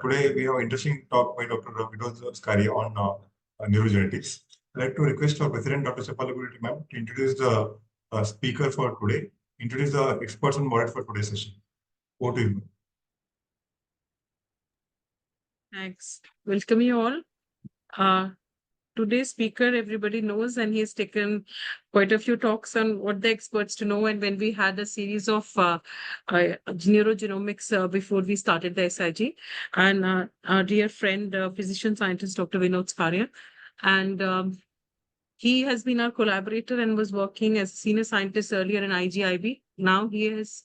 Today we have an interesting talk by Dr. Vinod Scaria on neurogenetics. I'd like to request our President, Dr. Sapalagurity ma'am, to introduce the speaker for today, introduce the experts and moderate for today's session. Over to you. Thanks. Welcome you all. Today's speaker, everybody knows, and he has taken quite a few talks on what the experts to know. And when we had a series of neurogenomics before we started the SIG, and our dear friend, physician scientist, Dr. Vinod Scaria, and he has been our collaborator and was working as a senior scientist earlier in IGIB. Now he has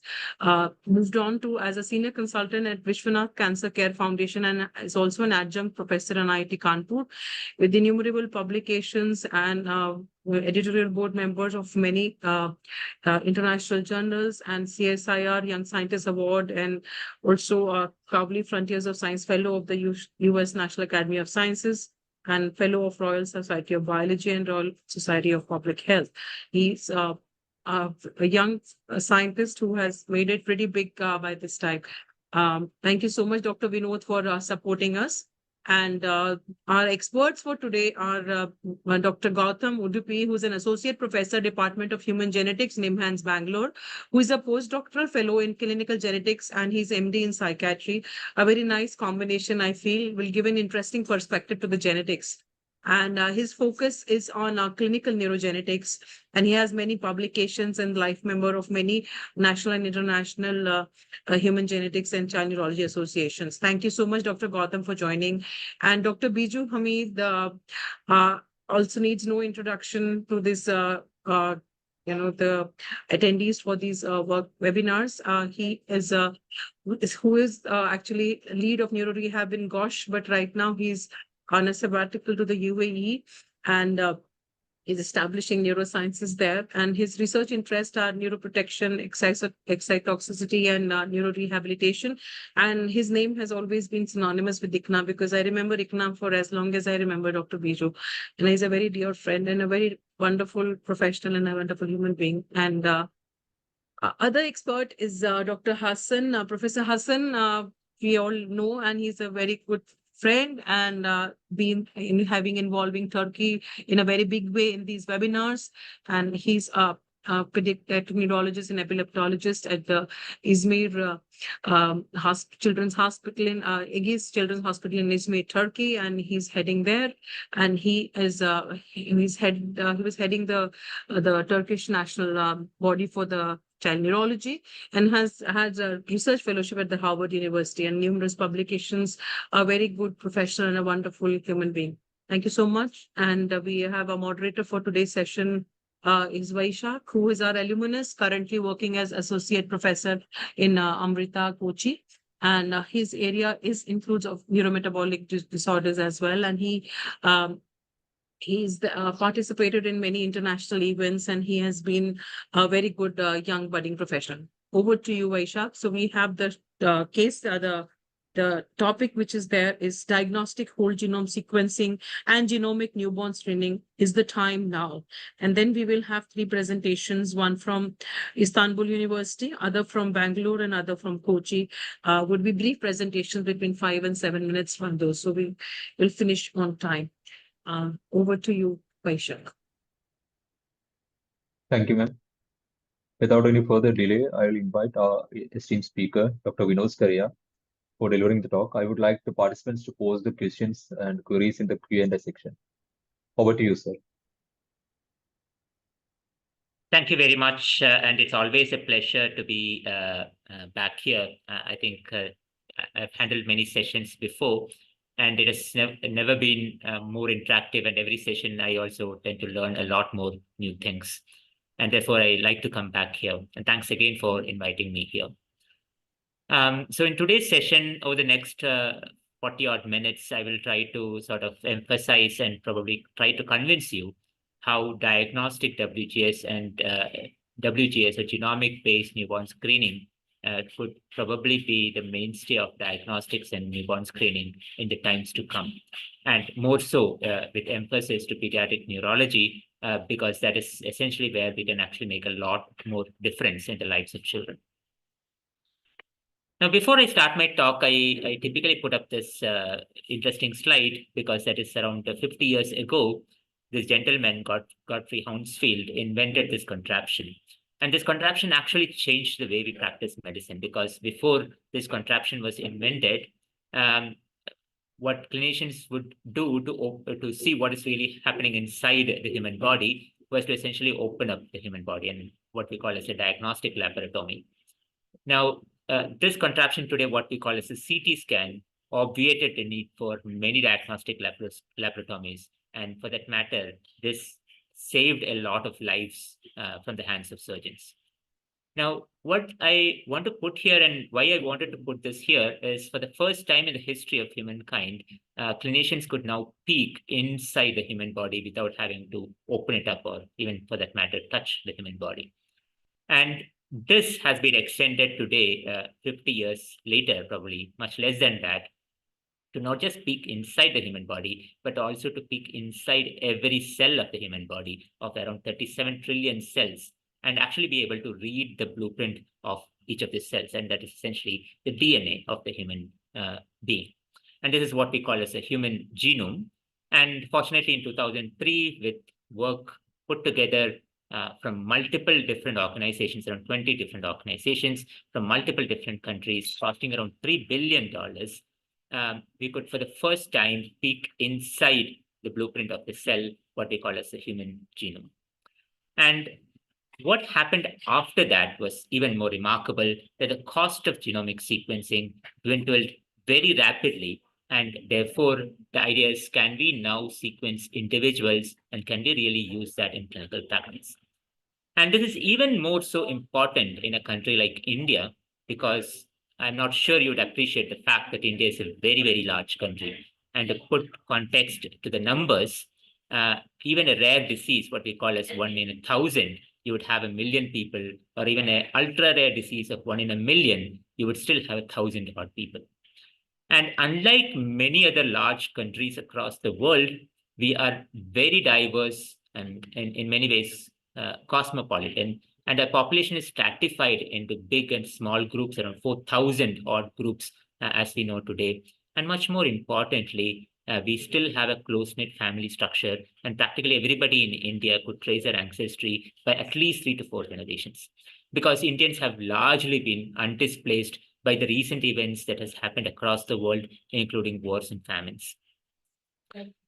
moved on to as a senior consultant at Vishwanath Cancer Care Foundation and is also an adjunct professor in IIT Kanpur with innumerable publications and editorial board members of many international journals and CSIR Young Scientist Award, and also Kavli Frontiers of Science Fellow of the US National Academy of Sciences and Fellow of Royal Society of Biology and Royal Society of Public Health. He's a young scientist who has made it pretty big by this time. Thank you so much, Dr. Vinod, for supporting us. And our experts for today are Dr. Gautam Udupi, who's an associate professor, Department of Human Genetics, NIMHANS, Bangalore, who is a postdoctoral fellow in clinical genetics, and he's MD in psychiatry. A very nice combination, I feel, will give an interesting perspective to the genetics. And his focus is on clinical neurogenetics, and he has many publications and life member of many national and international human genetics and child neurology associations. Thank you so much, Dr. Gautam, for joining. And Dr. Biju Hamid also needs no introduction to this, the attendees for these webinars. He is who is actually lead of neuro rehab in Gosh, but right now he's on a sabbatical to the UAE, and is establishing neurosciences there. And his research interests are neuroprotection, excitotoxicity, and neurorehabilitation. And his name has always been synonymous with ICNA, because I remember ICNA for as long as I remember Dr. Biju. And he's a very dear friend and a very wonderful professional and a wonderful human being. And other expert is Dr. Hassan. Professor Hassan, we all know, and he's a very good friend and having involving Turkey in a very big way in these webinars. And he's a pediatric neurologist and epileptologist at the Izmir Children's Hospital in Aegis Children's Hospital in Izmir, Turkey, and he's heading there. And he is he was heading the Turkish national body for the child neurology, and has had a research fellowship at the Harvard University and numerous publications. A very good professional and a wonderful human being. Thank you so much. And we have a moderator for today's session is Vaishak, who is our alumnus, currently working as associate professor in Amrita, Kochi. And his area includes of neurometabolic disorders as well. And he's participated in many international events, and he has been a very good young budding professional. Over to you, Vaishak. So we have the case, the topic which is there is diagnostic whole genome sequencing and genomic newborn screening. Is the time now? And then we will have 3 presentations, one from Istanbul University, other from Bangalore, and other from Kochi. Would be brief presentations between 5 and 7 minutes from those. So we will finish on time. Over to you, Vaishak. Thank you, ma'am. Without any further delay, I will invite our esteemed speaker, Dr. Vinod Scaria, for delivering the talk. I would like the participants to pose the questions and queries in the Q&A section. Over to you, sir. Thank you very much. And it's always a pleasure to be back here. I think I've handled many sessions before, and it has never been more interactive. And every session, I also tend to learn a lot more new things. And therefore, I like to come back here. And thanks again for inviting me here. So in today's session, over the next 40-odd minutes, I will try to sort of emphasize and probably try to convince you how diagnostic WGS and WGS, or genomic-based newborn screening, could probably be the mainstay of diagnostics and newborn screening in the times to come. And more so with emphasis to pediatric neurology, because that is essentially where we can actually make a lot more difference in the lives of children. Now, before I start my talk, I typically put up this interesting slide because that is around 50 years ago, this gentleman, Godfrey Hounsfield, invented this contraption. And this contraption actually changed the way we practice medicine, because before this contraption was invented, what clinicians would do to see what is really happening inside the human body was to essentially open up the human body, and what we call as a diagnostic laparotomy. Now, this contraption today, what we call as a CT scan, obviated the need for many diagnostic laparotomies. And for that matter, this saved a lot of lives from the hands of surgeons. Now, what I want to put here, and why I wanted to put this here, is for the first time in the history of humankind, clinicians could now peek inside the human body without having to open it up, or even for that matter, touch the human body. And this has been extended today, 50 years later, probably much less than that, to not just peek inside the human body, but also to peek inside every cell of the human body, of around 37 trillion cells, and actually be able to read the blueprint of each of these cells. And that is essentially the DNA of the human being. And this is what we call as a human genome. And fortunately, in 2003, with work put together from multiple different organizations, around 20 different organizations from multiple different countries, costing around $3 billion, we could, for the first time, peek inside the blueprint of the cell, what we call as the human genome. And what happened after that was even more remarkable, that the cost of genomic sequencing dwindled very rapidly. And therefore, the idea is, can we now sequence individuals, and can we really use that in clinical practice? And this is even more so important in a country like India, because I'm not sure you would appreciate the fact that India is a very, very large country. And to put context to the numbers, even a rare disease, what we call as 1 in 1,000, you would have 1 million people, or even an ultra rare disease of 1 in 1 million, you would still have 1,000 odd people. And unlike many other large countries across the world, we are very diverse and in many ways cosmopolitan. And our population is stratified into big and small groups, around 4,000 odd groups, as we know today. And much more importantly, we still have a close-knit family structure, and practically everybody in India could trace their ancestry by at least 3 to 4 generations, because Indians have largely been undisplaced by the recent events that has happened across the world, including wars and famines.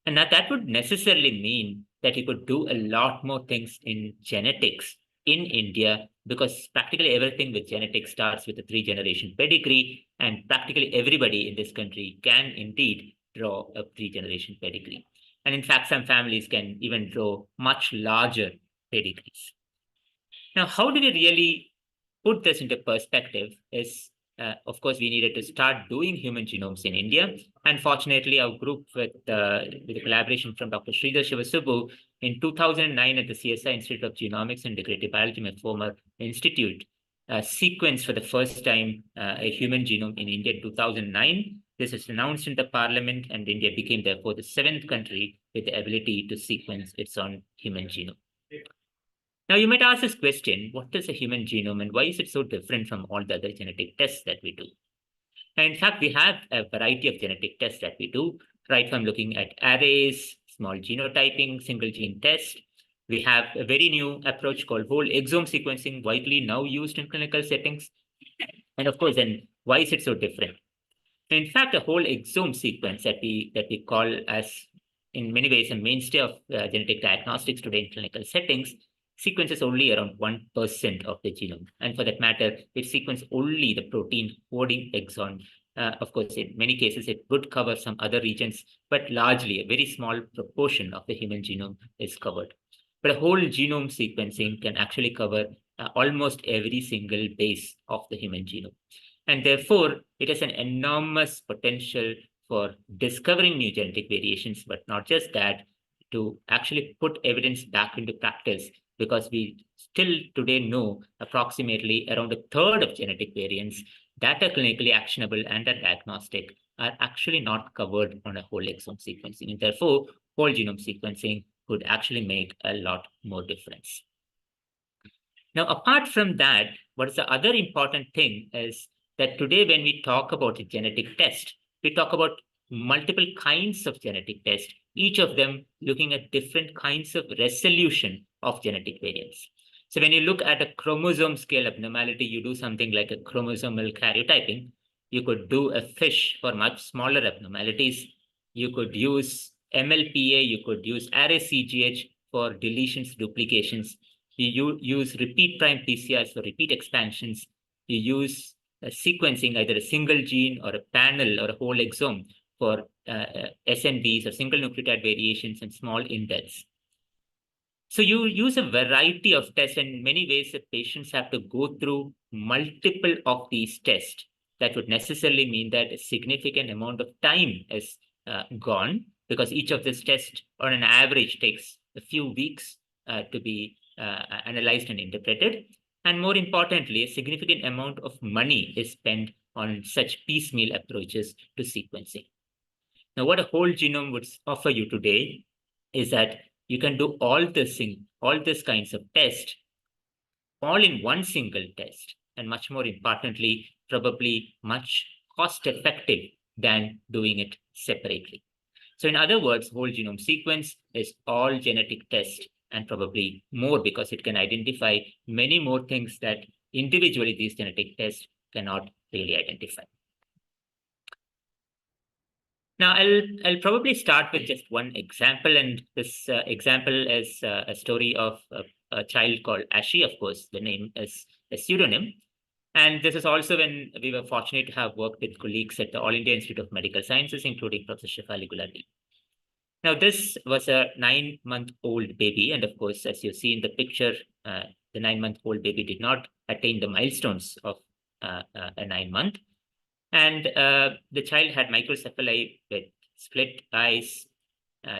And that would necessarily mean that you could do a lot more things in genetics in India, because practically everything with genetics starts with a 3-generation pedigree, and practically everybody in this country can indeed draw a 3-generation pedigree. And in fact, some families can even draw much larger pedigrees. Now, how do we really put this into perspective is, of course, we needed to start doing human genomes in India. And fortunately, our group, with the collaboration from Dr. Sridhar Shivasubbu, in 2009 at the CSI Institute of Genomics and Integrative Biology, my former institute, sequenced for the first time a human genome in India in 2009. This was announced in the parliament, and India became, therefore, the 7th country with the ability to sequence its own human genome. Now, you might ask this question: what is a human genome, and why is it so different from all the other genetic tests that we do? And in fact, we have a variety of genetic tests that we do, right from looking at arrays, small genotyping, single gene test. We have a very new approach called whole exome sequencing, widely now used in clinical settings. And of course, then why is it so different? In fact, a whole exome sequence that we call as, in many ways, a mainstay of genetic diagnostics today in clinical settings, sequences only around 1% of the genome. And for that matter, it sequences only the protein coding exon. Of course, in many cases, it would cover some other regions, but largely a very small proportion of the human genome is covered. But a whole genome sequencing can actually cover almost every single base of the human genome. And therefore, it has an enormous potential for discovering new genetic variations, but not just that, to actually put evidence back into practice, because we still today know approximately around 1/3 of genetic variants that are clinically actionable and are diagnostic are actually not covered on a whole exome sequencing. And therefore, whole genome sequencing could actually make a lot more difference. Now, apart from that, what is the other important thing is that today when we talk about a genetic test, we talk about multiple kinds of genetic tests, each of them looking at different kinds of resolution of genetic variants. So when you look at a chromosome scale abnormality, you do something like a chromosomal karyotyping. You could do a FISH for much smaller abnormalities. You could use MLPA, you could use array CGH for deletions, duplications. You use repeat prime PCRs for repeat expansions. You use sequencing, either a single gene or a panel or a whole exome for SNVs or single nucleotide variations and small indels. So you use a variety of tests, and in many ways, the patients have to go through multiple of these tests. That would necessarily mean that a significant amount of time is gone, because each of these tests on an average takes a few weeks to be analyzed and interpreted. And more importantly, a significant amount of money is spent on such piecemeal approaches to sequencing. Now, what a whole genome would offer you today is that you can do all these kinds of tests all in one single test, and much more importantly, probably much cost effective than doing it separately. So in other words, whole genome sequence is all genetic tests and probably more, because it can identify many more things that individually these genetic tests cannot really identify. Now, I'll probably start with just one example, and this example is a story of a child called Ashi. Of course, the name is a pseudonym. And this is also when we were fortunate to have worked with colleagues at the All India Institute of Medical Sciences, including Professor Shefali Gulati. Now, this was a 9-month-old baby. And of course, as you see in the picture, the 9-month-old baby did not attain the milestones of a 9-month. And the child had microcephaly with split eyes,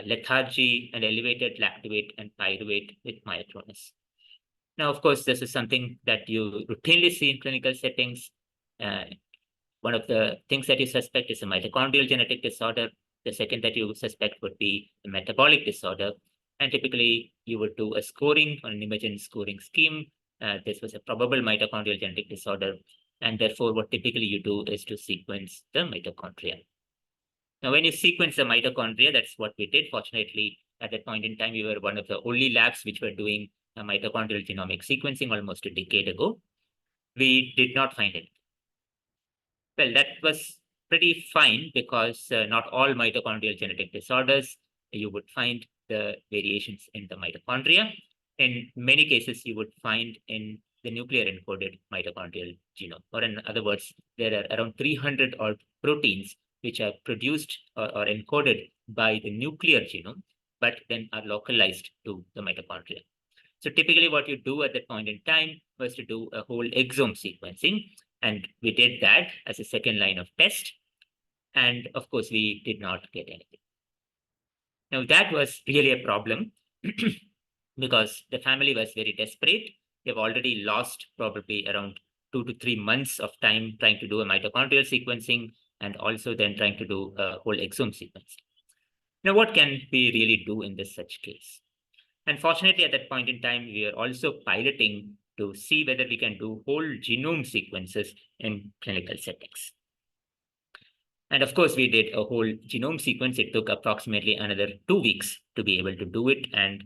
lethargy, and elevated lactate and pyruvate with myoclonus. Now, of course, this is something that you routinely see in clinical settings. One of the things that you suspect is a mitochondrial genetic disorder. The second that you suspect would be a metabolic disorder. And typically, you would do a scoring on an Imagen scoring scheme. This was a probable mitochondrial genetic disorder. And therefore, what typically you do is to sequence the mitochondria. Now, when you sequence the mitochondria, that's what we did. Fortunately, at that point in time, we were one of the only labs which were doing mitochondrial genomic sequencing almost a decade ago. We did not find it. Well, that was pretty fine, because not all mitochondrial genetic disorders, you would find the variations in the mitochondria. In many cases, you would find in the nuclear encoded mitochondrial genome. Or in other words, there are around 300 odd proteins which are produced or encoded by the nuclear genome, but then are localized to the mitochondria. So typically what you do at that point in time was to do a whole exome sequencing. And we did that as a second line of test. And of course, we did not get anything. Now, that was really a problem because the family was very desperate. They've already lost probably around 2 to 3 months of time trying to do a mitochondrial sequencing, and also then trying to do a whole exome sequencing. Now, what can we really do in this such case? Unfortunately, at that point in time, we are also piloting to see whether we can do whole genome sequences in clinical settings. And of course, we did a whole genome sequence. It took approximately another 2 weeks to be able to do it and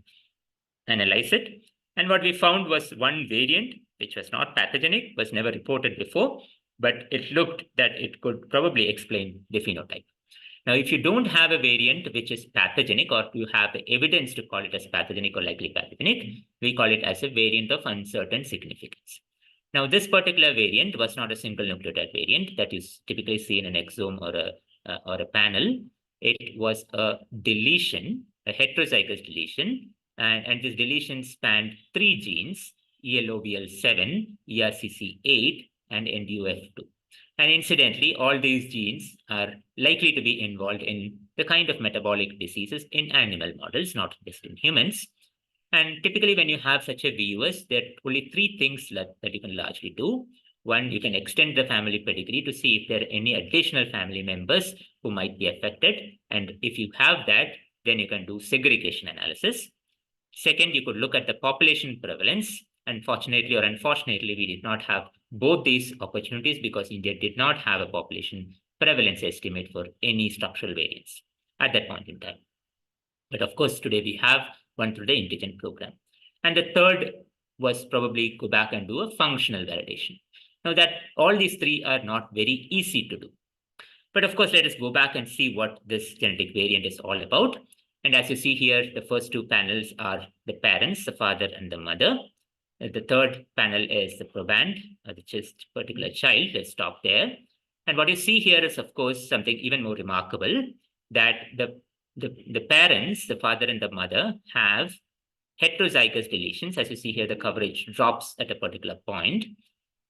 analyze it. And what we found was one variant, which was not pathogenic, was never reported before, but it looked that it could probably explain the phenotype. Now, if you don't have a variant which is pathogenic, or you have the evidence to call it as pathogenic or likely pathogenic, we call it as a variant of uncertain significance. Now, this particular variant was not a single nucleotide variant that you typically see in an exome or a panel. It was a deletion, a heterozygous deletion, and this deletion spanned 3 genes, ELOVL7, ERCC8, and NDUF2. And incidentally, all these genes are likely to be involved in the kind of metabolic diseases in animal models, not just in humans. And typically, when you have such a VUS, there are only 3 things that you can largely do. One, you can extend the family pedigree to see if there are any additional family members who might be affected. And if you have that, then you can do segregation analysis. Second, you could look at the population prevalence And fortunately or unfortunately, we did not have both these opportunities because India did not have a population prevalence estimate for any structural variants at that point in time. But of course, today we have one through the Indigen program. And the third was probably go back and do a functional validation. Now that all these three are not very easy to do. But of course, let us go back and see what this genetic variant is all about. And as you see here, the first two panels are the parents, the father and the mother. The third panel is the proband, which is particular child. Let's stop there. And what you see here is, of course, something even more remarkable, that the parents, the father and the mother, have heterozygous deletions. As you see here, the coverage drops at a particular point.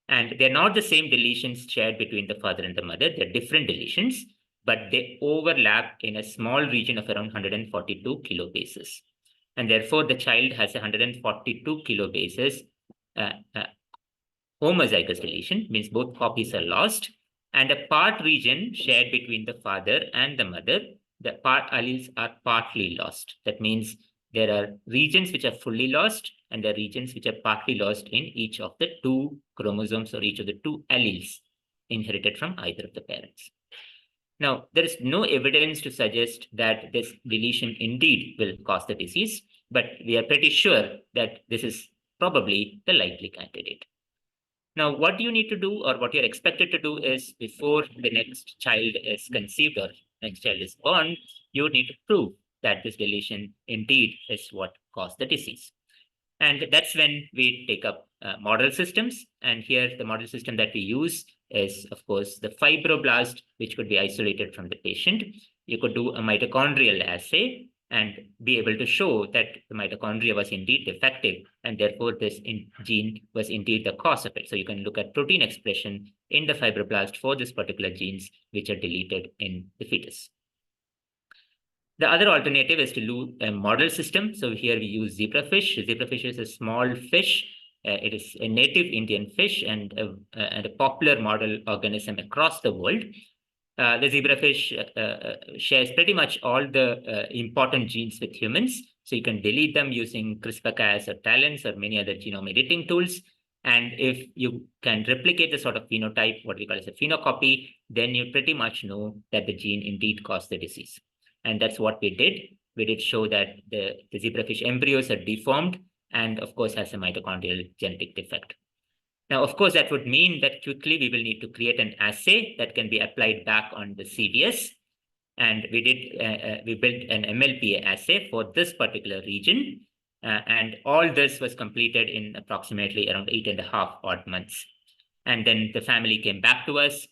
And they're not the same deletions shared between the father and the mother. They're different deletions, but they overlap in a small region of around 142 kilobases. And therefore, the child has 142 kilobases homozygous deletion, means both copies are lost, and a part region shared between the father and the mother, the part alleles are partly lost. That means there are regions which are fully lost, and there are regions which are partly lost in each of the two chromosomes or each of the two alleles inherited from either of the parents. Now, there is no evidence to suggest that this deletion indeed will cause the disease, but we are pretty sure that this is probably the likely candidate. Now, what you need to do or what you're expected to do is before the next child is conceived or next child is born, you need to prove that this deletion indeed is what caused the disease. And that's when we take up model systems. And here the model system that we use is, of course, the fibroblast, which could be isolated from the patient. You could do a mitochondrial assay and be able to show that the mitochondria was indeed defective, and therefore this gene was indeed the cause of it. So you can look at protein expression in the fibroblast for this particular genes which are deleted in the fetus. The other alternative is to do a model system. So here we use zebrafish. Zebrafish is a small fish. It is a native Indian fish and a popular model organism across the world. The zebrafish shares pretty much all the important genes with humans. So you can delete them using CRISPR-Cas or TALENs or many other genome editing tools. And if you can replicate the sort of phenotype, what we call as a phenocopy, then you pretty much know that the gene indeed caused the disease. And that's what we did. We did show that the zebrafish embryos are deformed and, of course, has a mitochondrial genetic defect. Now, of course, that would mean that quickly we will need to create an assay that can be applied back on the CVS. And we built an MLPA assay for this particular region. And all this was completed in approximately around 8.5 odd months. And then the family came back to us.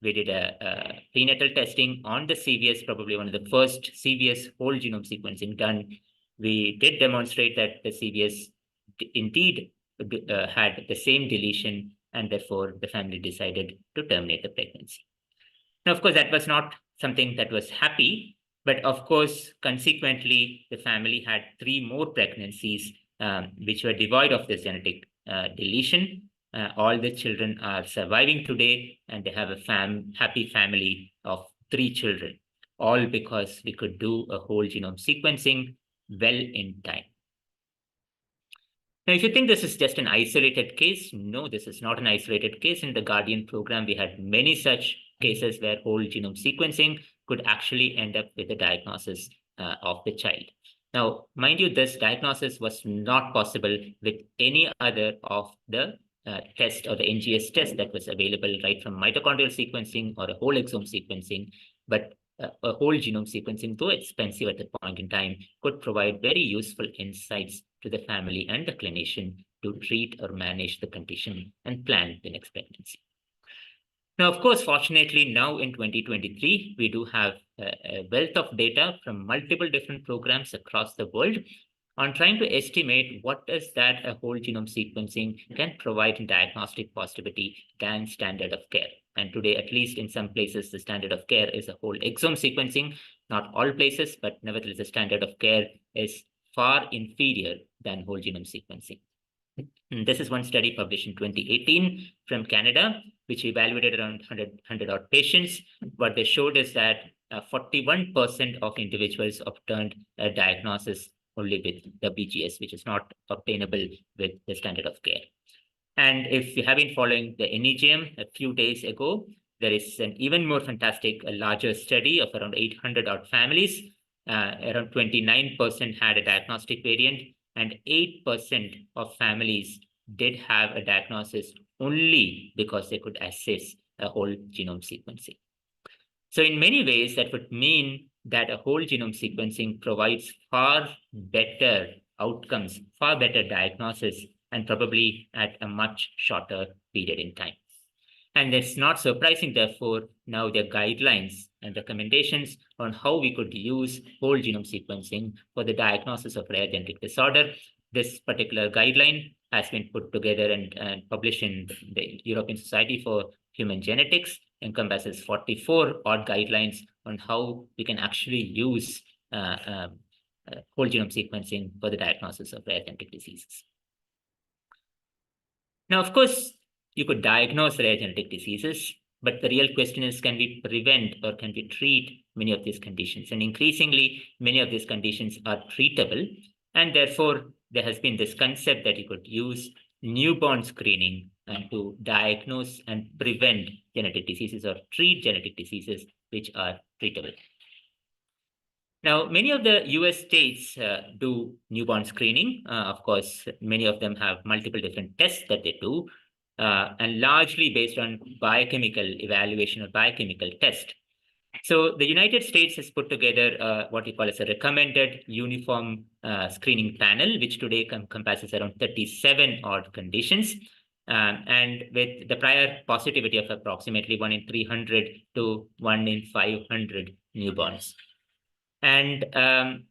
We did a prenatal testing on the CVS, probably one of the first CVS whole genome sequencing done. We did demonstrate that the CVS indeed had the same deletion, and therefore the family decided to terminate the pregnancy. Now, of course, that was not something that was happy, but of course, consequently, the family had 3 more pregnancies which were devoid of this genetic deletion. All the children are surviving today, and they have a happy family of 3 children, all because we could do a whole genome sequencing well in time. Now, if you think this is just an isolated case, no, this is not an isolated case. In the Guardian program, we had many such cases where whole genome sequencing could actually end up with a diagnosis of the child. Now, mind you, this diagnosis was not possible with any other of the test or the NGS test that was available right from mitochondrial sequencing or a whole exome sequencing, but a whole genome sequencing, though expensive at the point in time, could provide very useful insights to the family and the clinician to treat or manage the condition and plan the next pregnancy. Now, of course, fortunately, now in 2023, we do have a wealth of data from multiple different programs across the world on trying to estimate what is that a whole genome sequencing can provide in diagnostic positivity than standard of care. And today, at least in some places, the standard of care is a whole exome sequencing. Not all places, but nevertheless, the standard of care is far inferior than whole genome sequencing. And this is one study published in 2018 from Canada, which evaluated around 100 odd patients. What they showed is that 41% of individuals obtained a diagnosis only with WGS, which is not obtainable with the standard of care. And if you have been following the NEJM a few days ago, there is an even more fantastic, a larger study of around 800 odd families. Around 29% had a diagnostic variant, and 8% of families did have a diagnosis only because they could assess a whole genome sequencing. So in many ways, that would mean that a whole genome sequencing provides far better outcomes, far better diagnosis, and probably at a much shorter period in time. And it's not surprising, therefore, now there are guidelines and recommendations on how we could use whole genome sequencing for the diagnosis of rare genetic disorder. This particular guideline has been put together and published in the European Society for Human Genetics, encompasses 44 odd guidelines on how we can actually use whole genome sequencing for the diagnosis of rare genetic diseases. Now, of course, you could diagnose rare genetic diseases, but the real question is, can we prevent or can we treat many of these conditions? And increasingly, many of these conditions are treatable. And therefore, there has been this concept that you could use newborn screening to diagnose and prevent genetic diseases or treat genetic diseases which are treatable. Now, many of the US states do newborn screening. Of course, many of them have multiple different tests that they do, and largely based on biochemical evaluation or biochemical test. So the United States has put together what we call as a recommended uniform screening panel, which today encompasses around 37 odd conditions, and with the prior positivity of approximately 1 in 300 to 1 in 500 newborns. And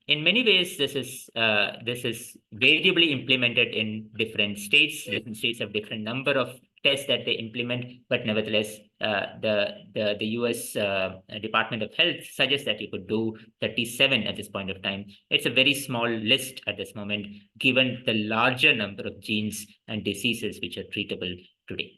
in many ways, this is variably implemented in different states. Different states have different number of tests that they implement, but nevertheless, the US Department of Health suggests that you could do 37 at this point of time. It's a very small list at this moment, given the larger number of genes and diseases which are treatable today.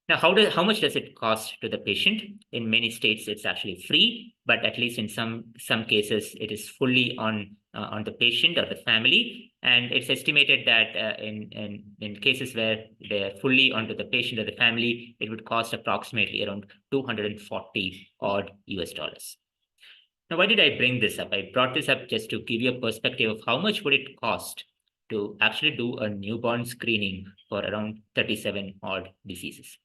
Now, how much does it cost to the patient? In many states, it's actually free, but at least in some cases, it is fully on the patient or the family. And it's estimated that in cases where they're fully onto the patient or the family, it would cost approximately around $240 odd US dollars. Now, why did I bring this up? I brought this up just to give you a perspective of how much would it cost to actually do a newborn screening for around 37 odd diseases.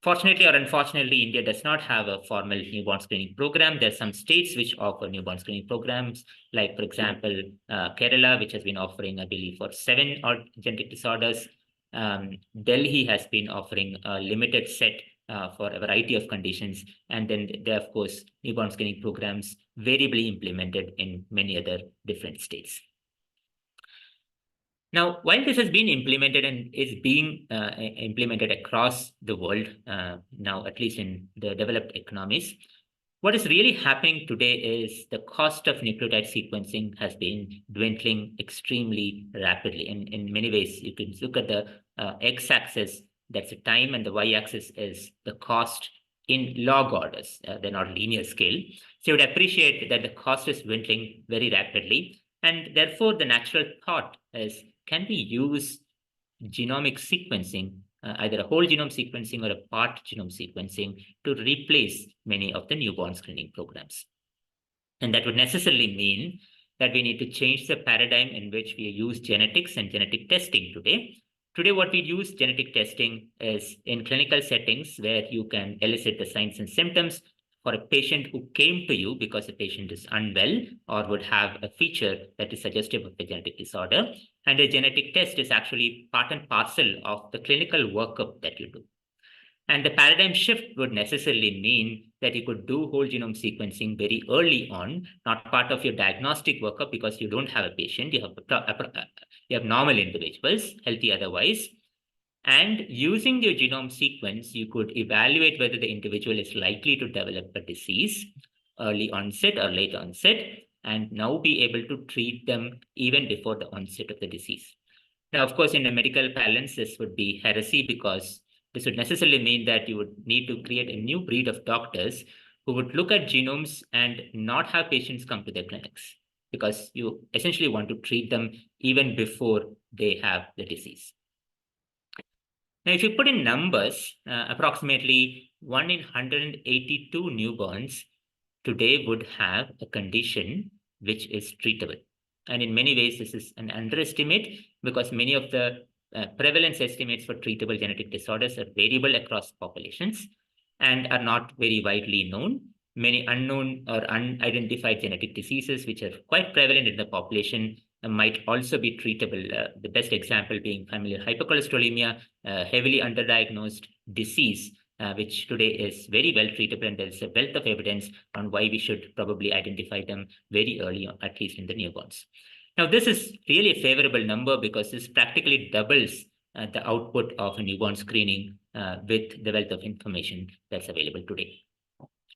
Fortunately or unfortunately, India does not have a formal newborn screening program. There are some states which offer newborn screening programs, like, for example, Kerala, which has been offering, I believe, for 7 odd genetic disorders. Delhi has been offering a limited set for a variety of conditions. And then there are, of course, newborn screening programs variably implemented in many other different states. Now, while this has been implemented and is being implemented across the world now, at least in the developed economies, what is really happening today is the cost of nucleotide sequencing has been dwindling extremely rapidly. And in many ways, you can look at the x-axis, that's the time, and the y-axis is the cost in log orders. They're not linear scale. So you would appreciate that the cost is dwindling very rapidly. And therefore, the natural thought is, can we use genomic sequencing, either a whole genome sequencing or a part genome sequencing, to replace many of the newborn screening programs? And that would necessarily mean that we need to change the paradigm in which we use genetics and genetic testing today. Today, what we use genetic testing is in clinical settings where you can elicit the signs and symptoms for a patient who came to you because the patient is unwell or would have a feature that is suggestive of a genetic disorder. And a genetic test is actually part and parcel of the clinical workup that you do. And the paradigm shift would necessarily mean that you could do whole genome sequencing very early on, not part of your diagnostic workup because you don't have a patient, you have normal individuals, healthy otherwise. And using your genome sequence, you could evaluate whether the individual is likely to develop a disease, early onset or late onset, and now be able to treat them even before the onset of the disease. Now, of course, in a medical parlance, this would be heresy because this would necessarily mean that you would need to create a new breed of doctors who would look at genomes and not have patients come to their clinics. because you essentially want to treat them even before they have the disease. Now, if you put in numbers, approximately 1 in 182 newborns today would have a condition which is treatable. And in many ways, this is an underestimate because many of the prevalence estimates for treatable genetic disorders are variable across populations and are not very widely known. Many unknown or unidentified genetic diseases, which are quite prevalent in the population, might also be treatable. The best example being familial hypercholesterolemia, heavily underdiagnosed disease, which today is very well treatable, and there's a wealth of evidence on why we should probably identify them very early on, at least in the newborns. Now, this is really a favorable number because this practically doubles the output of a newborn screening with the wealth of information that's available today.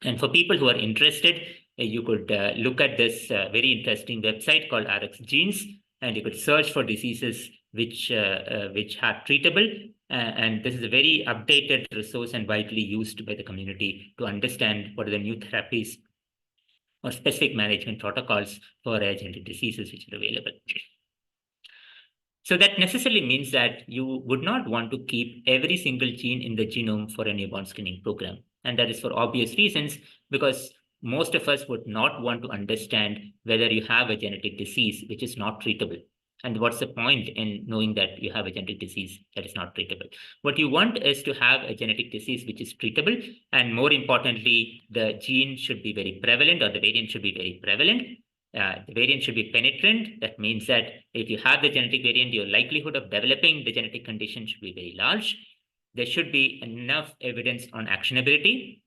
And for people who are interested, you could look at this very interesting website called RX Genes, and you could search for diseases which are treatable. And this is a very updated resource and widely used by the community to understand what are the new therapies or specific management protocols for genetic diseases which are available. So that necessarily means that you would not want to keep every single gene in the genome for a newborn screening program. And that is for obvious reasons, because most of us would not want to understand whether you have a genetic disease which is not treatable. And what's the point in knowing that you have a genetic disease that is not treatable? What you want is to have a genetic disease which is treatable. And more importantly, the gene should be very prevalent, or the variant should be very prevalent. The variant should be penetrant. That means that if you have the genetic variant, your likelihood of developing the genetic condition should be very large. There should be enough evidence on actionability.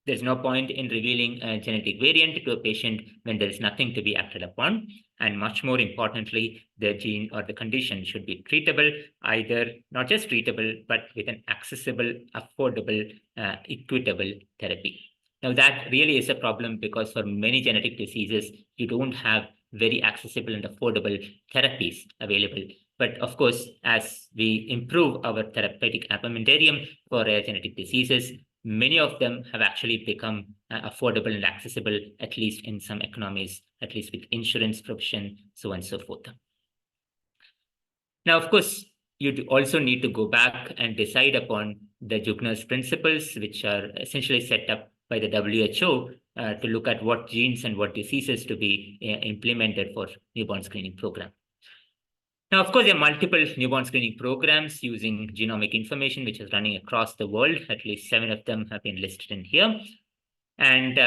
There's no point in revealing a genetic variant to a patient when there is nothing to be acted upon. And much more importantly, the gene or the condition should be treatable, either not just treatable, but with an accessible, affordable, equitable therapy. Now, that really is a problem because for many genetic diseases, you don't have very accessible and affordable therapies available. But of course, as we improve our therapeutic armamentarium for genetic diseases, many of them have actually become affordable and accessible, at least in some economies, at least with insurance provision, so on and so forth. Now, of course, you also need to go back and decide upon the Jugner's principles, which are essentially set up by the WHO to look at what genes and what diseases to be implemented for newborn screening program. Now, of course, there are multiple newborn screening programs using genomic information, which is running across the world. At least 7 of them have been listed in here. And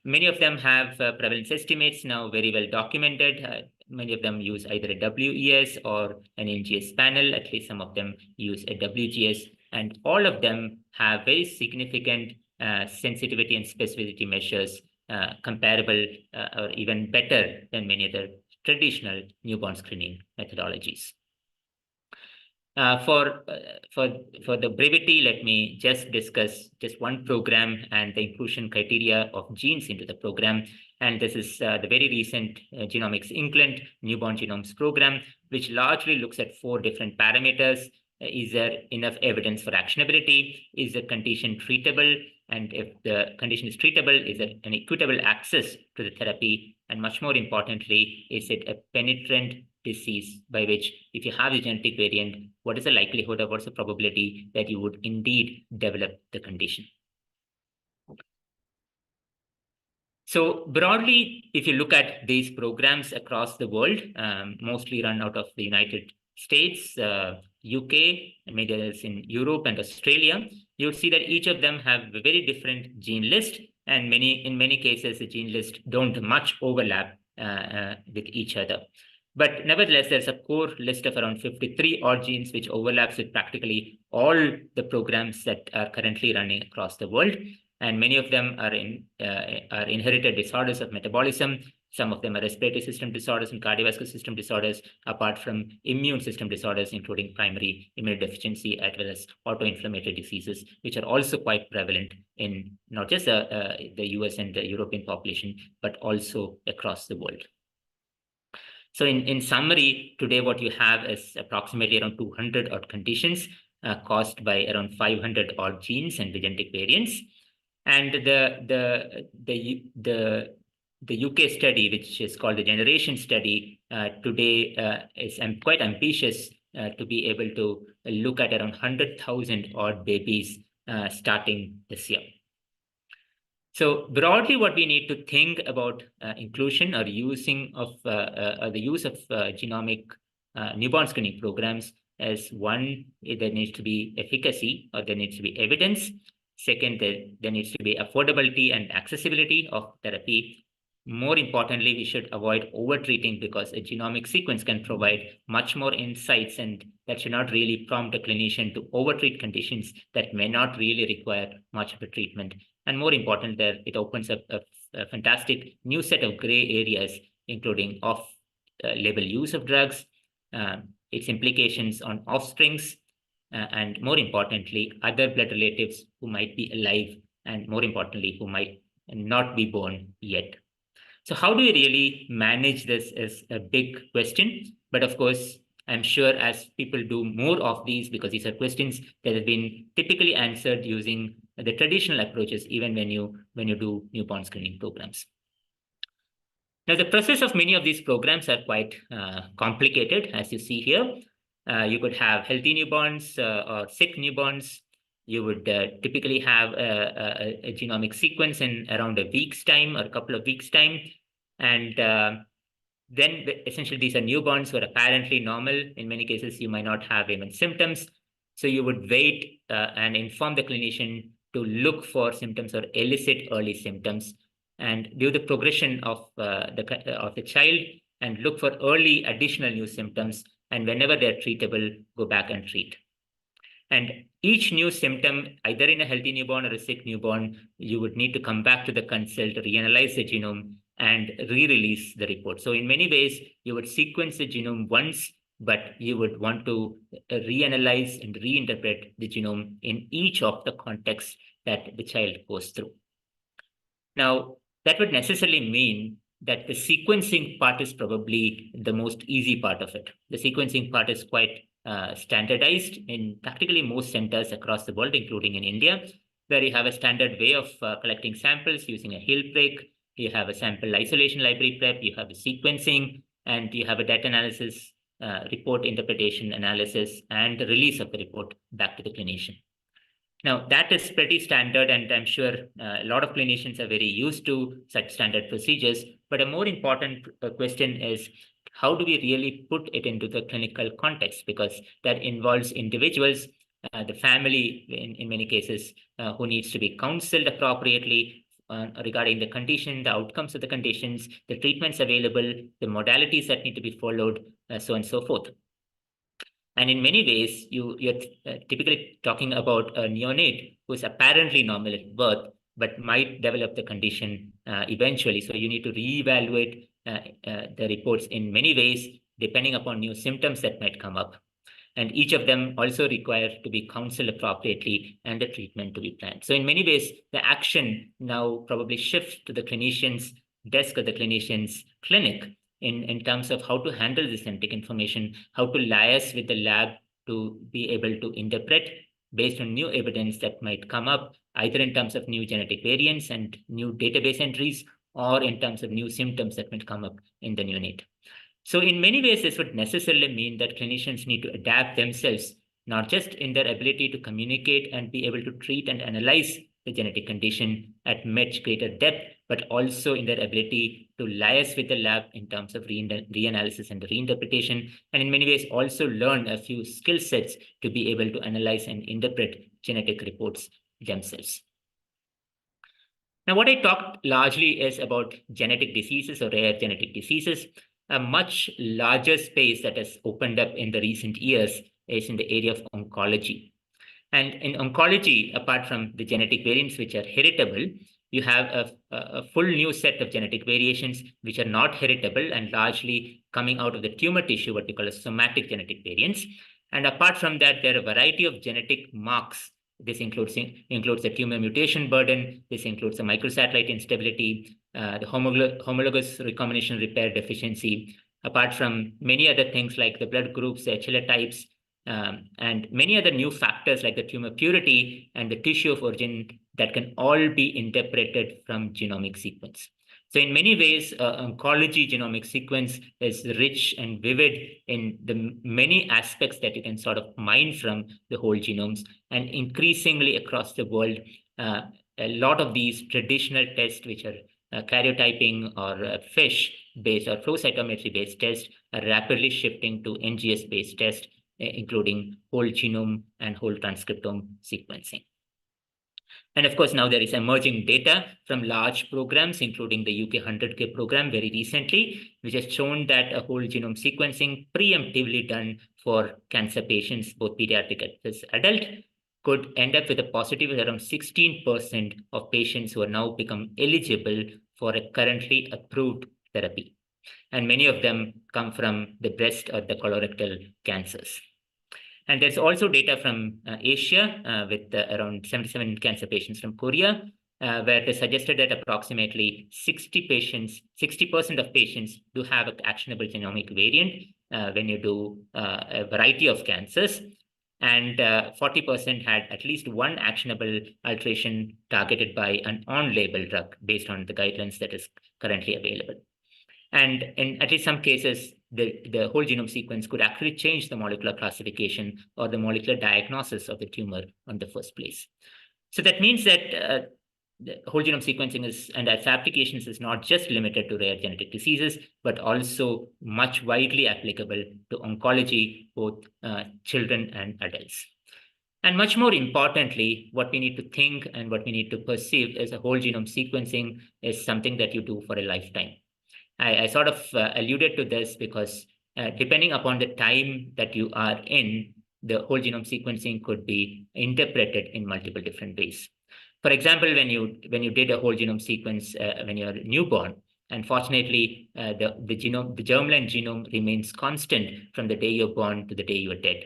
many of them have prevalence estimates now very well documented. Many of them use either a WES or an NGS panel. At least some of them use a WGS. And all of them have very significant sensitivity and specificity measures comparable or even better than many other traditional newborn screening methodologies. For the brevity, let me just discuss just one program and the inclusion criteria of genes into the program. And this is the very recent Genomics England Newborn Genomes Program, which largely looks at 4 different parameters. Is there enough evidence for actionability? Is the condition treatable? And if the condition is treatable, is there an equitable access to the therapy? And much more importantly, is it a penetrant disease by which if you have the genetic variant, what is the likelihood or what's the probability that you would indeed develop the condition? So broadly, if you look at these programs across the world, mostly run out of the United States, UK, and maybe others in Europe and Australia, you would see that each of them have a very different gene list, and in many cases, the gene list don't much overlap with each other. But nevertheless, there's a core list of around 53 odd genes which overlaps with practically all the programs that are currently running across the world. And many of them are inherited disorders of metabolism. Some of them are respiratory system disorders and cardiovascular system disorders, apart from immune system disorders, including primary immunodeficiency, as well as autoinflammatory diseases, which are also quite prevalent in not just the US and the European population, but also across the world. So in summary, today what you have is approximately around 200 odd conditions caused by around 500 odd genes and genetic variants. And the the UK study, which is called the Generation Study, today is quite ambitious to be able to look at around 100,000 odd babies starting this year. So broadly, what we need to think about inclusion or using of the use of genomic newborn screening programs is one, there needs to be efficacy or there needs to be evidence. Second, there needs to be affordability and accessibility of therapy. More importantly, we should avoid over-treating because a genomic sequence can provide much more insights, and that should not really prompt a clinician to over-treat conditions that may not really require much of a treatment. And more important, there it opens up a fantastic new set of gray areas, including off-label use of drugs, its implications on offsprings, and more importantly, other blood relatives who might be alive, and more importantly, who might not be born yet. So how do we really manage this is a big question. But of course, I'm sure as people do more of these, because these are questions that have been typically answered using the traditional approaches, even when you do newborn screening programs. Now, the process of many of these programs are quite complicated, as you see here. You could have healthy newborns or sick newborns. You would typically have a genomic sequence in around a week's time or a couple of weeks' time. And then essentially these are newborns who are apparently normal. In many cases, you might not have even symptoms. So you would wait and inform the clinician to look for symptoms or elicit early symptoms and do the progression of the child and look for early additional new symptoms. And whenever they're treatable, go back and treat. And each new symptom, either in a healthy newborn or a sick newborn, you would need to come back to the consult, reanalyze the genome, and re-release the report. So in many ways, you would sequence the genome once, but you would want to reanalyze and reinterpret the genome in each of the contexts that the child goes through. Now, that would necessarily mean that the sequencing part is probably the most easy part of it. The sequencing part is quite standardized in practically most centers across the world, including in India, where you have a standard way of collecting samples using a Hill break. You have a sample isolation library prep, you have a sequencing, and you have a data analysis, report interpretation analysis, and the release of the report back to the clinician. Now, that is pretty standard, and I'm sure a lot of clinicians are very used to such standard procedures. But a more important question is, how do we really put it into the clinical context? Because that involves individuals, the family in many cases, who needs to be counseled appropriately regarding the condition, the outcomes of the conditions, the treatments available, the modalities that need to be followed, so on and so forth. And in many ways, you're typically talking about a neonate who is apparently normal at birth, but might develop the condition eventually. So you need to reevaluate the reports in many ways, depending upon new symptoms that might come up. And each of them also require to be counseled appropriately and the treatment to be planned. So in many ways, the action now probably shifts to the clinician's desk or the clinician's clinic in terms of how to handle this genetic information, how to liaise with the lab to be able to interpret based on new evidence that might come up, either in terms of new genetic variants and new database entries, or in terms of new symptoms that might come up in the neonate. So in many ways, this would necessarily mean that clinicians need to adapt themselves, not just in their ability to communicate and be able to treat and analyze the genetic condition at much greater depth, but also in their ability to liaise with the lab in terms of reanalysis and reinterpretation, and in many ways also learn a few skill sets to be able to analyze and interpret genetic reports themselves. Now, what I talked largely is about genetic diseases or rare genetic diseases. A much larger space that has opened up in the recent years is in the area of oncology. And in oncology, apart from the genetic variants which are heritable, you have a full new set of genetic variations which are not heritable and largely coming out of the tumor tissue, what we call as somatic genetic variants. And apart from that, there are a variety of genetic marks. This includes the tumor mutation burden. This includes the microsatellite instability, the homologous recombination repair deficiency, apart from many other things like the blood groups, the HLA types, and many other new factors like the tumor purity and the tissue of origin that can all be interpreted from genomic sequence. So in many ways, oncology genomic sequence is rich and vivid in the many aspects that you can sort of mine from the whole genomes. And increasingly across the world, a lot of these traditional tests, which are karyotyping or FISH-based or flow cytometry-based tests, are rapidly shifting to NGS-based tests, including whole genome and whole transcriptome sequencing. And of course, now there is emerging data from large programs, including the UK 100K program very recently, which has shown that a whole genome sequencing preemptively done for cancer patients, both pediatric as adult, could end up with a positivity around 16% of patients who are now become eligible for a currently approved therapy. And many of them come from the breast or the colorectal cancers. And there's also data from Asia with around 77 cancer patients from Korea, where they suggested that approximately 60% of patients do have an actionable genomic variant when you do a variety of cancers. And 40% had at least one actionable alteration targeted by an on-label drug based on the guidelines that is currently available. And in at least some cases, the whole genome sequence could actually change the molecular classification or the molecular diagnosis of the tumor in the first place. So that means that the whole genome sequencing and its applications is not just limited to rare genetic diseases, but also much widely applicable to oncology, both children and adults. And much more importantly, what we need to think and what we need to perceive is a whole genome sequencing is something that you do for a lifetime. I sort of alluded to this because depending upon the time that you are in, the whole genome sequencing could be interpreted in multiple different ways. For example, when you did a whole genome sequence when you're newborn, unfortunately, the germline genome remains constant from the day you're born to the day you're dead.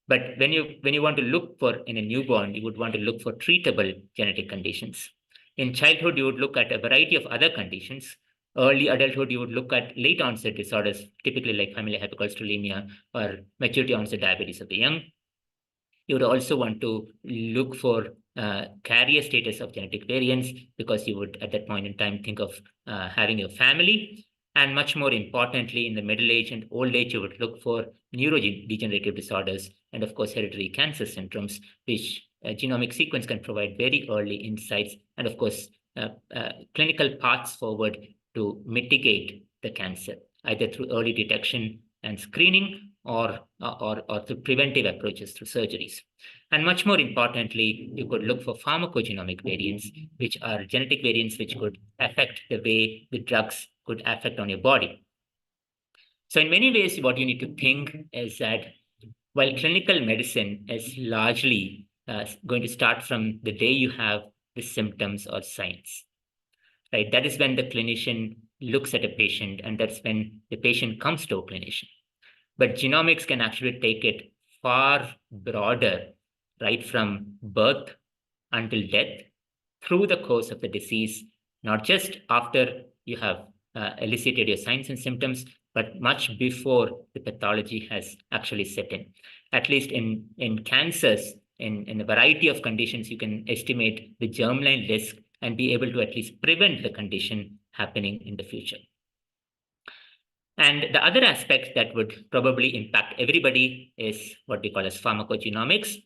But when you want to look for in a newborn, you would want to look for treatable genetic conditions. In childhood, you would look at a variety of other conditions. Early adulthood, you would look at late onset disorders, typically like familial hypercholesterolemia or maturity onset diabetes of the young. You would also want to look for carrier status of genetic variants because you would at that point in time think of having a family. And much more importantly, in the middle age and old age, you would look for neurodegenerative disorders and of course, hereditary cancer syndromes, which genomic sequence can provide very early insights and of course, clinical paths forward to mitigate the cancer, either through early detection and screening or through preventive approaches through surgeries. And much more importantly, you could look for pharmacogenomic variants, which are genetic variants which could affect the way the drugs could affect on your body. So in many ways, what you need to think is that while clinical medicine is largely going to start from the day you have the symptoms or signs, right? That is when the clinician looks at a patient, and that's when the patient comes to a clinician. But genomics can actually take it far broader, right from birth until death, through the course of the disease, not just after you have elicited your signs and symptoms, but much before the pathology has actually set in. At least in cancers, in a variety of conditions, you can estimate the germline risk and be able to at least prevent the condition happening in the future. And the other aspect that would probably impact everybody is what we call as pharmacogenomics.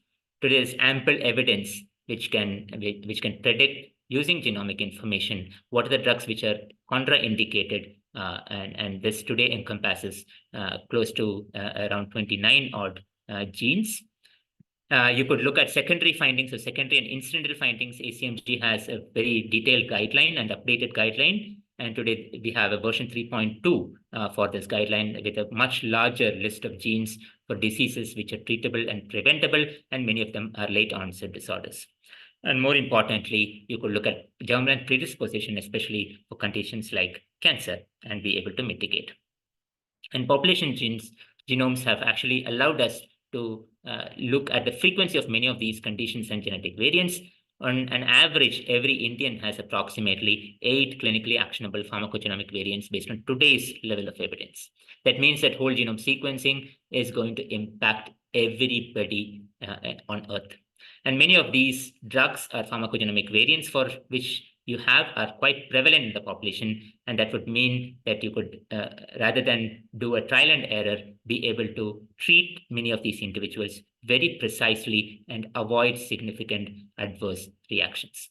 Today is ample evidence which can predict using genomic information what are the drugs which are contraindicated, and this today encompasses close to around 29 odd genes. You could look at secondary findings. So secondary and incidental findings, ACMG has a very detailed guideline and updated guideline. And today we have a version 3.2 for this guideline with a much larger list of genes for diseases which are treatable and preventable, and many of them are late onset disorders. And more importantly, you could look at germline predisposition, especially for conditions like cancer, and be able to mitigate. And population genomes have actually allowed us to look at the frequency of many of these conditions and genetic variants. On an average, every Indian has approximately 8 clinically actionable pharmacogenomic variants based on today's level of evidence. That means that whole genome sequencing is going to impact everybody on Earth. And many of these drugs are pharmacogenomic variants for which you have are quite prevalent in the population, and that would mean that you could, rather than do a trial and error, be able to treat many of these individuals very precisely and avoid significant adverse reactions.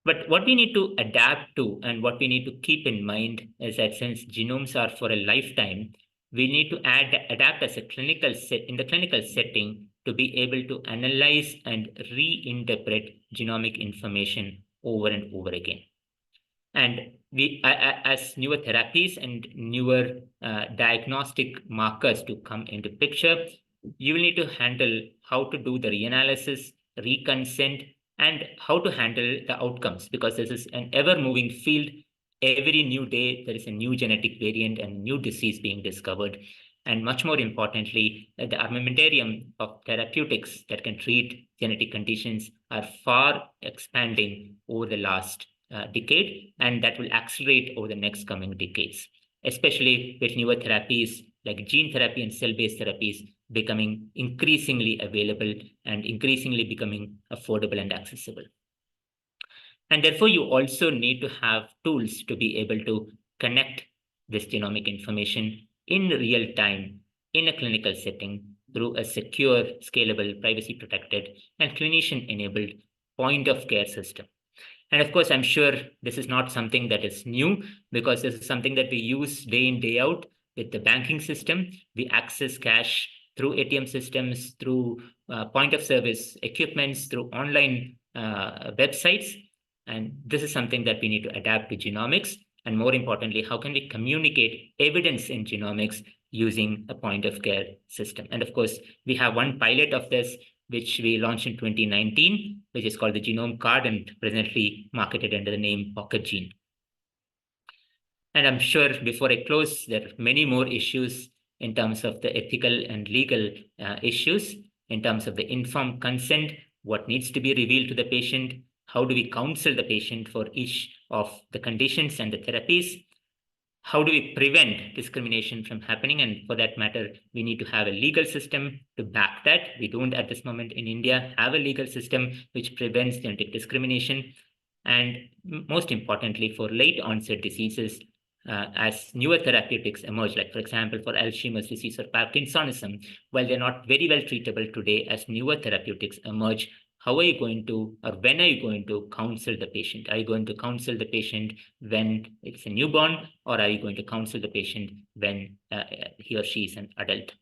But what we need to adapt to and what we need to keep in mind is that since genomes are for a lifetime, we need to adapt as a clinical in the clinical setting to be able to analyze and reinterpret genomic information over and over again. And we, as newer therapies and newer diagnostic markers to come into picture, you will need to handle how to do the reanalysis, reconsent, and how to handle the outcomes, because this is an ever-moving field. Every new day, there is a new genetic variant and new disease being discovered. And much more importantly, the armamentarium of therapeutics that can treat genetic conditions are far expanding over the last decade, and that will accelerate over the next coming decades, especially with newer therapies like gene therapy and cell-based therapies becoming increasingly available and increasingly becoming affordable and accessible. And therefore, you also need to have tools to be able to connect this genomic information in real time in a clinical setting through a secure, scalable, privacy-protected, and clinician-enabled point-of-care system. And of course, I'm sure this is not something that is new, because this is something that we use day in, day out with the banking system. We access cash through ATM systems, through point of service equipments, through online websites. And this is something that we need to adapt to genomics. And more importantly, how can we communicate evidence in genomics using a point of care system? And of course, we have one pilot of this, which we launched in 2019, which is called the Genome Card and presently marketed under the name Pocket Gene. And I'm sure before I close, there are many more issues in terms of the ethical and legal issues, in terms of the informed consent, what needs to be revealed to the patient, how do we counsel the patient for each of the conditions and the therapies, how do we prevent discrimination from happening? And for that matter, we need to have a legal system to back that. We don't at this moment in India have a legal system which prevents genetic discrimination. And most importantly, for late onset diseases, as newer therapeutics emerge, like for example, for Alzheimer's disease or Parkinsonism, while they're not very well treatable today, as newer therapeutics emerge, how are you going to, or when are you going to counsel the patient? Are you going to counsel the patient when it's a newborn, or are you going to counsel the patient when he or she is an adult?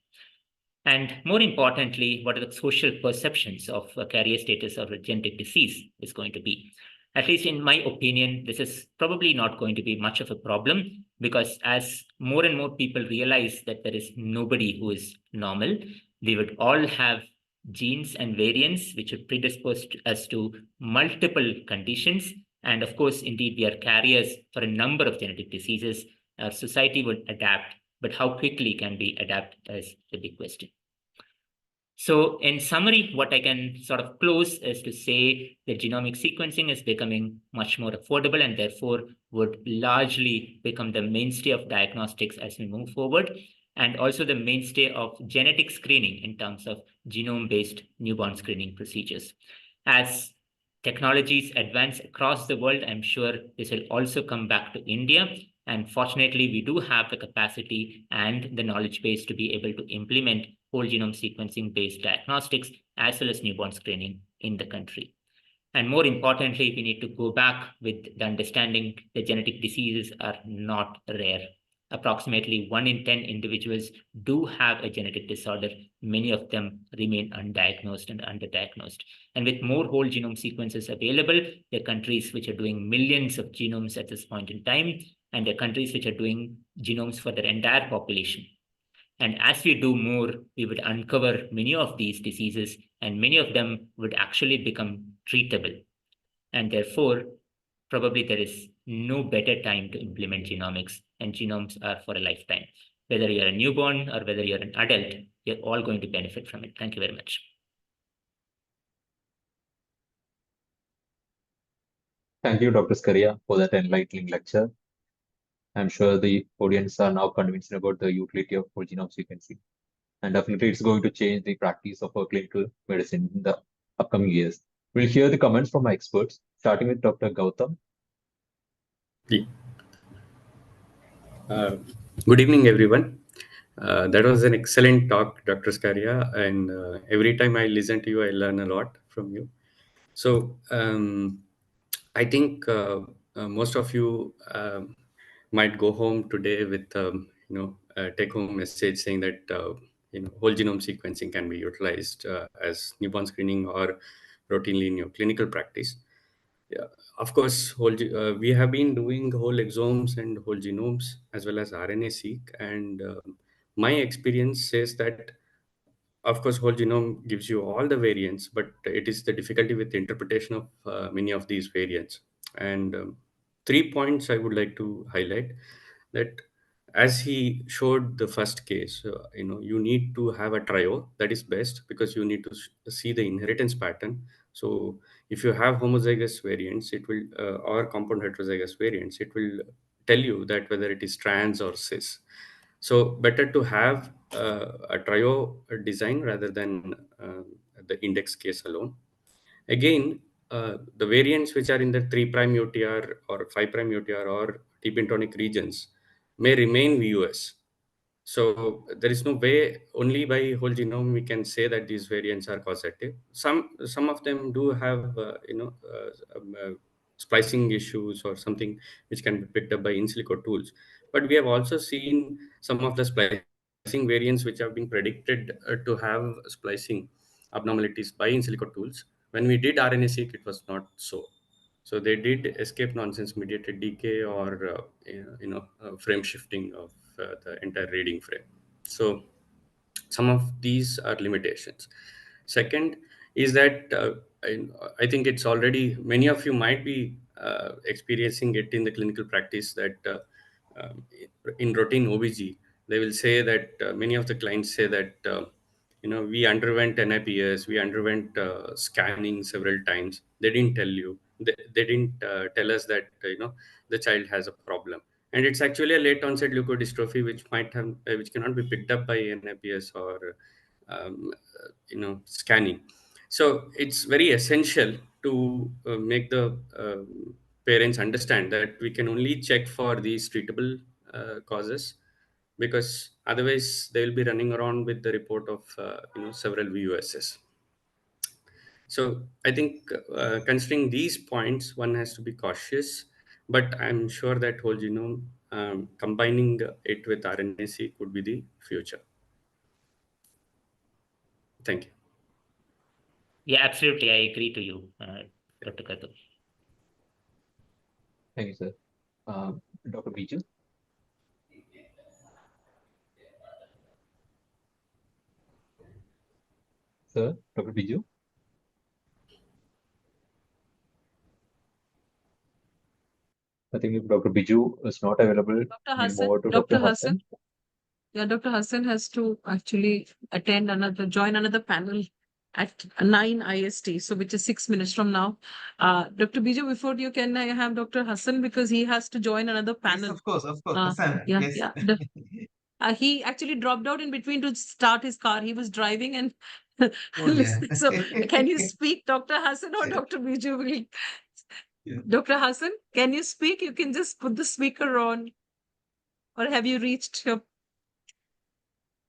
And more importantly, what are the social perceptions of a carrier status or a genetic disease is going to be? At least in my opinion, this is probably not going to be much of a problem, because as more and more people realize that there is nobody who is normal, we would all have genes and variants which would predispose us to multiple conditions. And of course, indeed, we are carriers for a number of genetic diseases. Our society would adapt, but how quickly can we adapt is the big question. So in summary, what I can sort of close is to say that genomic sequencing is becoming much more affordable and therefore would largely become the mainstay of diagnostics as we move forward, and also the mainstay of genetic screening in terms of genome-based newborn screening procedures. As technologies advance across the world, I'm sure this will also come back to India. And fortunately, we do have the capacity and the knowledge base to be able to implement whole genome sequencing-based diagnostics as well as newborn screening in the country. And more importantly, we need to go back with the understanding that genetic diseases are not rare. Approximately 1 in 10 individuals do have a genetic disorder. Many of them remain undiagnosed and underdiagnosed. And with more whole genome sequences available, there are countries which are doing millions of genomes at this point in time, and there are countries which are doing genomes for their entire population. And as we do more, we would uncover many of these diseases, and many of them would actually become treatable. And therefore, probably there is no better time to implement genomics, and genomes are for a lifetime. Whether you're a newborn or whether you're an adult, you're all going to benefit from it. Thank you very much. Thank you, Dr. Scaria, for that enlightening lecture. I'm sure the audience are now convinced about the utility of whole genome sequencing. And definitely it's going to change the practice of clinical medicine in the upcoming years. We'll hear the comments from our experts, starting with Dr. Gautam. Yeah. Good evening, everyone. That was an excellent talk, Dr. Scaria, and every time I listen to you, I learn a lot from you. So I think most of you might go home today with a take-home message saying that whole genome sequencing can be utilized as newborn screening or routinely in your clinical practice. Yeah, of course, we have been doing whole exomes and whole genomes as well as RNA-seq, and my experience says that, of course, whole genome gives you all the variants, but it is the difficulty with the interpretation of many of these variants. And 3 points I would like to highlight that, as he showed the first case, you need to have a trio. That is best because you need to see the inheritance pattern. So if you have homozygous variants, it will or compound heterozygous variants, it will tell you that whether it is trans or cis. So better to have a trio design rather than the index case alone. Again, the variants which are in the 3' UTR or 5' UTR or t-bintonic regions may remain VUS. So there is no way, only by whole genome we can say that these variants are causative. Some of them do have splicing issues or something which can be picked up by in silico tools. But we have also seen some of the splicing variants which have been predicted to have splicing abnormalities by in silico tools. When we did RNA-seq, it was not so. So they did escape nonsense mediated decay or frame shifting of the entire reading frame. So some of these are limitations. Second is that I think it's already, many of you might be experiencing it in the clinical practice that um, in routine OBG, they will say that many of the clients say that we underwent NIPS, we underwent scanning several times. They didn't tell you. They didn't tell us that the child has a problem, and it's actually a late onset leukodystrophy which might have which cannot be picked up by NIPS or scanning. So it's very essential to make the parents understand that we can only check for these treatable causes, because otherwise they will be running around with the report of several VUSs. So I think considering these points, one has to be cautious, but I'm sure that whole genome combining it with RNA-seq could be the future. Thank you. Yeah, absolutely. I agree to you, Dr. Kato. Thank you, sir. Dr. Biju? Sir, Dr. Biju? I think if Dr. Biju is not available, Dr. we'll Hassan, move on to Dr. Dr. Hassan. Yeah, Dr. Hassan has to actually join another panel at 9 IST, so which is 6 minutes from now. Dr. Biju, before you, can I have Dr. Hassan, because he has to join another panel. Yes, of course, Hassan. Yeah, Yes. yeah. He actually dropped out in between to start his car. He was driving and Oh, yeah. listening. So can you speak, Dr. Hassan, or Dr. Biju will? Yeah. Dr. Hassan, can you speak? You can just put the speaker on. Or have you reached your...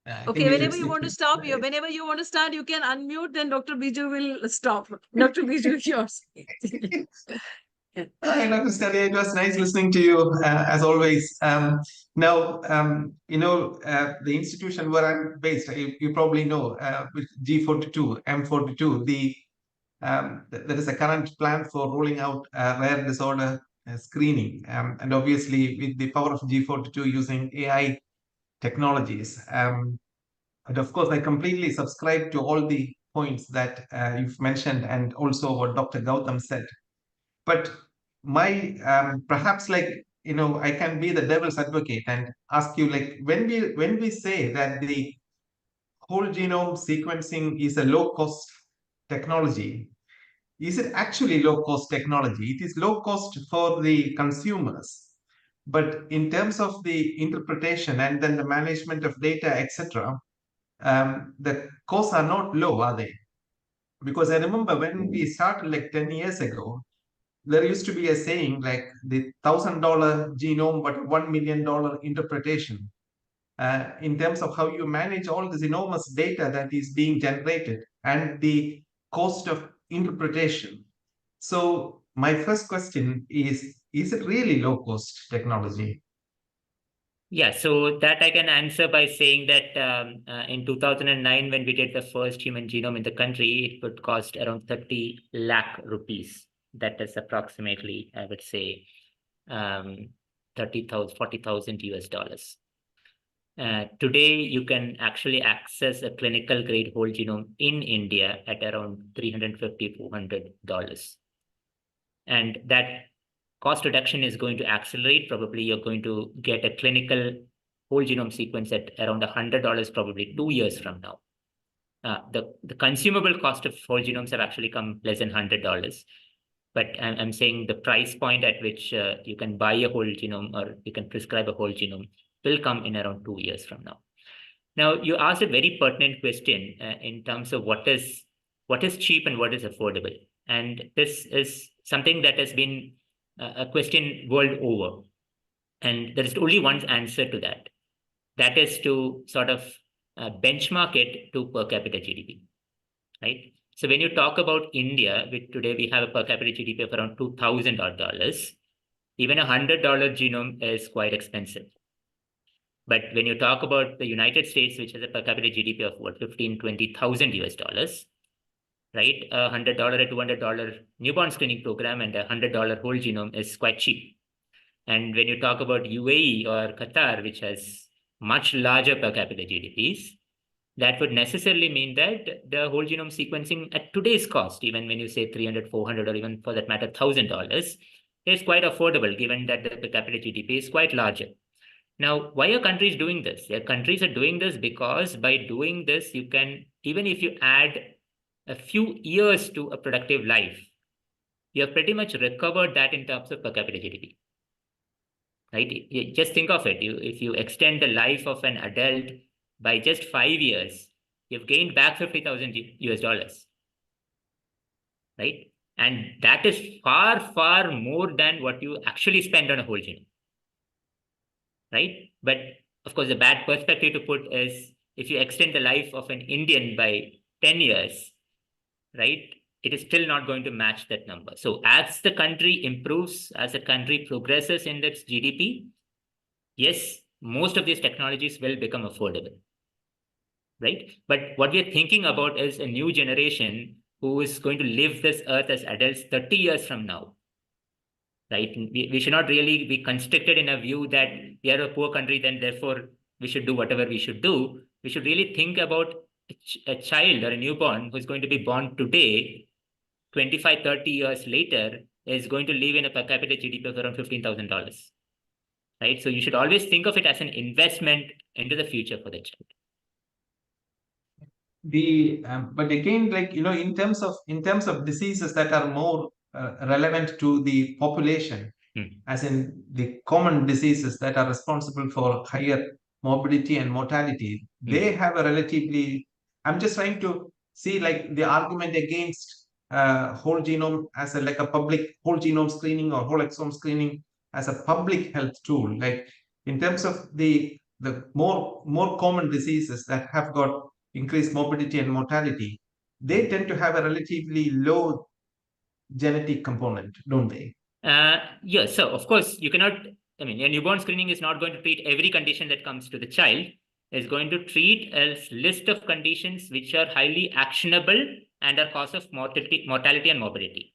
I Okay, think whenever you want to stop, whenever you want to start, you can unmute, then Dr. Biju will stop. Dr. Biju, yours. Hi, Dr. Scaria, it was nice listening to you as always. Now, the institution where I'm based, you probably know, with G42, M42, there is a current plan for rolling out rare disorder screening. And obviously, with the power of G42 using AI technologies. And of course, I completely subscribe to all the points that you've mentioned and also what Dr. Gautam said. But my perhaps I can be the devil's advocate and ask you, like, when we say that the whole genome sequencing is a low cost technology, is it actually low cost technology? It is low cost for the consumers, but in terms of the interpretation and then the management of data, etc., the costs are not low, are they? because I remember when we started like 10 years ago, there used to be a saying like the $1,000 genome, but $1 million interpretation. In terms of how you manage all this enormous data that is being generated and the cost of interpretation. So my first question is it really low cost technology? Yeah, so that I can answer by saying that in 2009, when we did the first human genome in the country, it would cost around 30 lakh rupees. That is approximately, I would say, 30,000, 40,000 US dollars. Today, you can actually access a clinical grade whole genome in India at around $350, $400. And that cost reduction is going to accelerate. Probably you're going to get a clinical whole genome sequence at around $100, probably 2 years from now. The consumable cost of whole genomes have actually come less than $100. But I'm saying the price point at which you can buy a whole genome or you can prescribe a whole genome will come in around 2 years from now. Now, you asked a very pertinent question in terms of what is cheap and what is affordable. And this is something that has been a question world over. And there is only one answer to that. That is to sort of benchmark it to per capita GDP, right? So when you talk about India, today we have a per capita GDP of around $2,000. Even $100 genome is quite expensive. But when you talk about the United States, which has a per capita GDP of what, 15, 20,000 US dollars, right? A $100 or $200 newborn screening program and a $100 whole genome is quite cheap. And when you talk about UAE or Qatar, which has much larger per capita GDPs, that would necessarily mean that the whole genome sequencing at today's cost, even when you say $300, $400, or even for that matter, $1,000, is quite affordable, given that the per capita GDP is quite larger. Now, why are countries doing this? Their countries are doing this because by doing this, you can, even if you add a few years to a productive life, you have pretty much recovered that in terms of per capita GDP. Right? Just think of it. If you extend the life of an adult by just 5 years, you've gained back 50,000 US dollars. Right? And that is far, far more than what you actually spend on a whole genome. Right? But of course, the bad perspective to put is if you extend the life of an Indian by 10 years, right, it is still not going to match that number. So as the country improves, as the country progresses in its GDP, yes, most of these technologies will become affordable, right? But what we are thinking about is a new generation who is going to live this earth as adults 30 years from now. Right? We should not really be constricted in a view that we are a poor country, then therefore we should do whatever we should do. We should really think about a child or a newborn who's going to be born today, 25, 30 years later, is going to live in a per capita GDP of around $15,000. Right? So you should always think of it as an investment into the future for the child. But again, like, you know, in terms of diseases that are more relevant to the population, as in the common diseases that are responsible for higher morbidity and mortality, they have a relatively, I'm just trying to see like the argument against whole genome as like a public whole genome screening or whole exome screening as a public health tool. Like in terms of the more common diseases that have got increased morbidity and mortality, they tend to have a relatively low genetic component, don't they? Yeah, so of course you cannot, I mean, a newborn screening is not going to treat every condition that comes to the child. It's going to treat a list of conditions which are highly actionable and are cause of mortality and morbidity.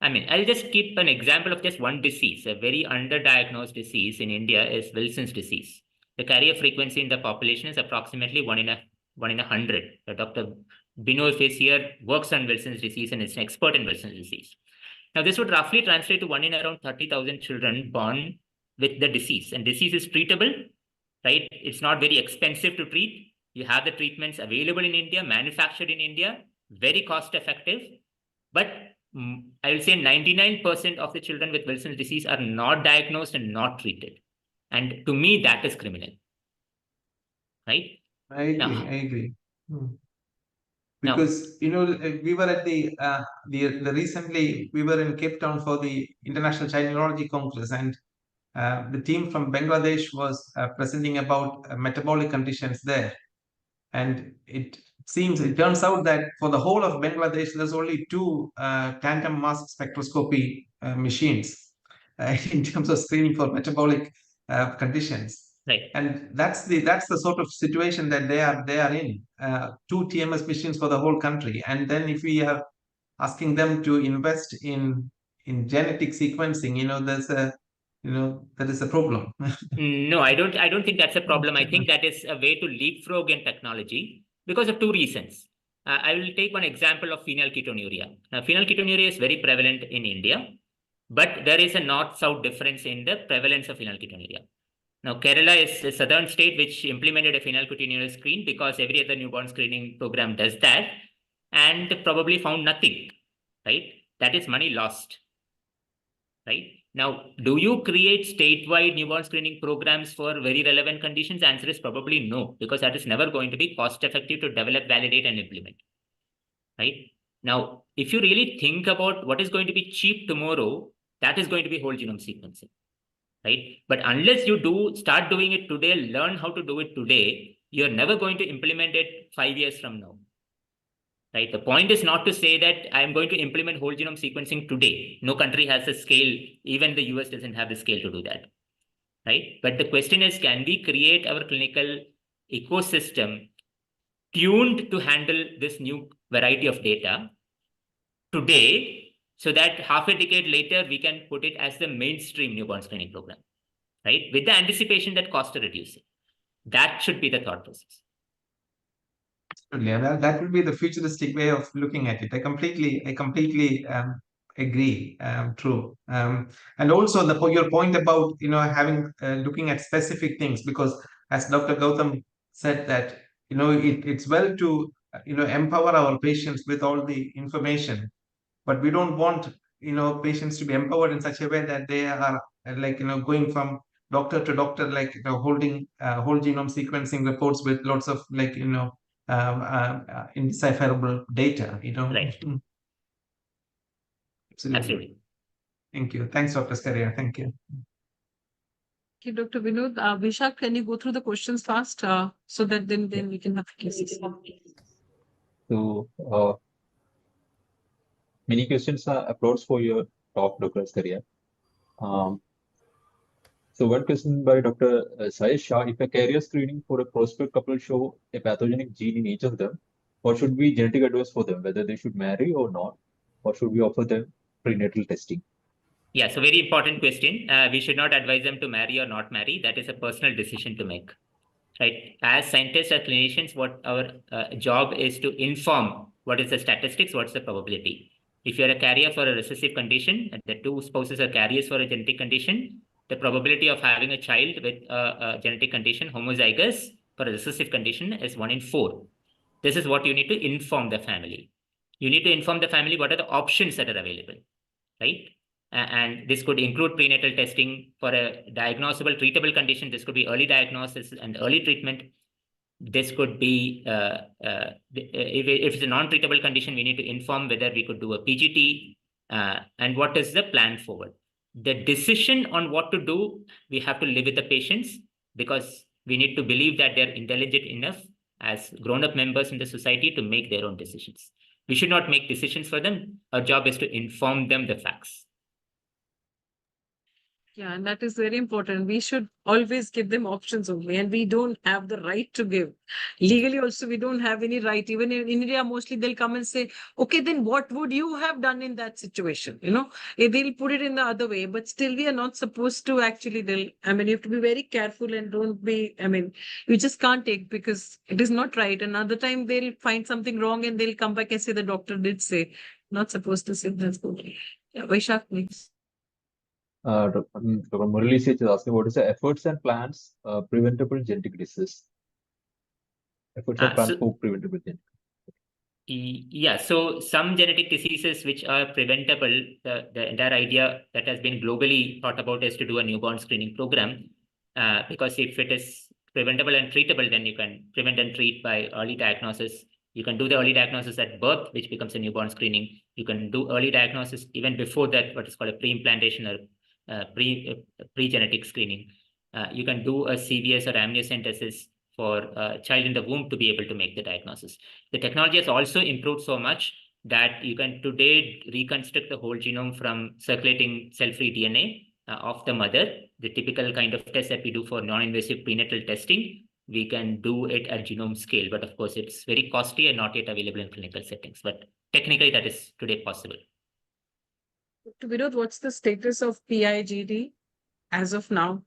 I mean, I'll just keep an example of just one disease. A very underdiagnosed disease in India is Wilson's disease. The carrier frequency in the population is approximately 1 in 100. Dr. Vinod here works on Wilson's disease and is an expert in Wilson's disease. Now, this would roughly translate to 1 in around 30,000 children born with the disease. And disease is treatable, right? It's not very expensive to treat. You have the treatments available in India, manufactured in India, very cost effective. But I will say 99% of the children with Wilson's disease are not diagnosed and not treated. And to me, that is criminal, right? I agree. Because we were at the recently we were in Cape Town for the International Child Neurology Congress, and the team from Bangladesh was presenting about metabolic conditions there. And it turns out that for the whole of Bangladesh, there's only 2 tandem mass spectroscopy machines in terms of screening for metabolic conditions. Right. And that's the sort of situation that they are in. 2 TMS machines for the whole country. And then if we are asking them to invest in genetic sequencing, that is a problem. No, I don't think that's a problem. I think that is a way to leapfrog in technology because of 2 reasons. I will take one example of phenylketonuria. Now, phenylketonuria is very prevalent in India, but there is a north-south difference in the prevalence of phenylketonuria. Now, Kerala is a southern state which implemented a phenylketonuria screen because every other newborn screening program does that and probably found nothing, right? That is money lost, right? Now, do you create statewide newborn screening programs for very relevant conditions? The answer is probably no, because that is never going to be cost-effective to develop, validate, and implement, right? Now, if you really think about what is going to be cheap tomorrow, that is going to be whole genome sequencing, right? But unless you start doing it today, learn how to do it today, you're never going to implement it 5 years from now. Right. The point is not to say that I'm going to implement whole genome sequencing today. No country has the scale. Even the US doesn't have the scale to do that. Right. But the question is, can we create our clinical ecosystem tuned to handle this new variety of data today so that half a decade later, we can put it as the mainstream newborn screening program, right? With the anticipation that costs are reducing. That should be the thought process. Yeah, that would be the futuristic way of looking at it. I completely agree. True. And also your point about having looking at specific things, because as Dr. Gautam said that it's well to empower our patients with all the information, but we don't want patients to be empowered in such a way that they are going from doctor to doctor, holding whole genome sequencing reports with lots of indecipherable data. Right. Absolutely. Thank you. Thanks, Dr. Scaria. Thank you. Okay, Dr. Vinod. Vishak, can you go through the questions fast so that then we can have cases? So, many questions are applauds for your talk, Dr. Scaria. So one question by Dr. Sai Shah: if a carrier screening for a prospect couple show a pathogenic gene in each of them, what should be genetic advice for them, whether they should marry or not, or should we offer them prenatal testing? Yeah, so very important question. We should not advise them to marry or not marry. That is a personal decision to make, right? As scientists or clinicians, what our job is to inform what is the statistics, what's the probability. If you're a carrier for a recessive condition, and the 2 spouses are carriers for a genetic condition, the probability of having a child with a genetic condition, homozygous for a recessive condition, is 1 in 4. This is what you need to inform the family. You need to inform the family what are the options that are available, right? And this could include prenatal testing for a diagnosable, treatable condition. This could be early diagnosis and early treatment. This could be, if it's a non-treatable condition, we need to inform whether we could do a PGT and what is the plan forward. The decision on what to do, we have to live with the patients, because we need to believe that they're intelligent enough as grown-up members in the society to make their own decisions. We should not make decisions for them. Our job is to inform them the facts. Yeah, and that is very important. We should always give them options only, and we don't have the right to give. Legally also, we don't have any right. Even in India, mostly they'll come and say, okay, then what would you have done in that situation? They'll put it in the other way, but still we are not supposed to actually, you have to be very careful and don't be, you just can't take, because it is not right. Another time they'll find something wrong and they'll come back and say the doctor did say, not supposed to say. That's good. Yeah, Vaishak, please. Dr. Murali is asking, what is the efforts and plans preventable genetic disease? Efforts and plans for preventable genetic. Yeah, so some genetic diseases which are preventable, the entire idea that has been globally thought about is to do a newborn screening program, because if it is preventable and treatable, then you can prevent and treat by early diagnosis You can do the early diagnosis at birth, which becomes a newborn screening. You can do early diagnosis even before that, what is called a pre-implantation or pre-genetic screening. You can do a CVS or amniocentesis for a child in the womb to be able to make the diagnosis. The technology has also improved so much that you can today reconstruct the whole genome from circulating cell-free DNA of the mother, the typical kind of test that we do for non-invasive prenatal testing. We can do it at genome scale, but of course it's very costly and not yet available in clinical settings. But technically that is today possible. Vinod, what's the status of PIGD as of now?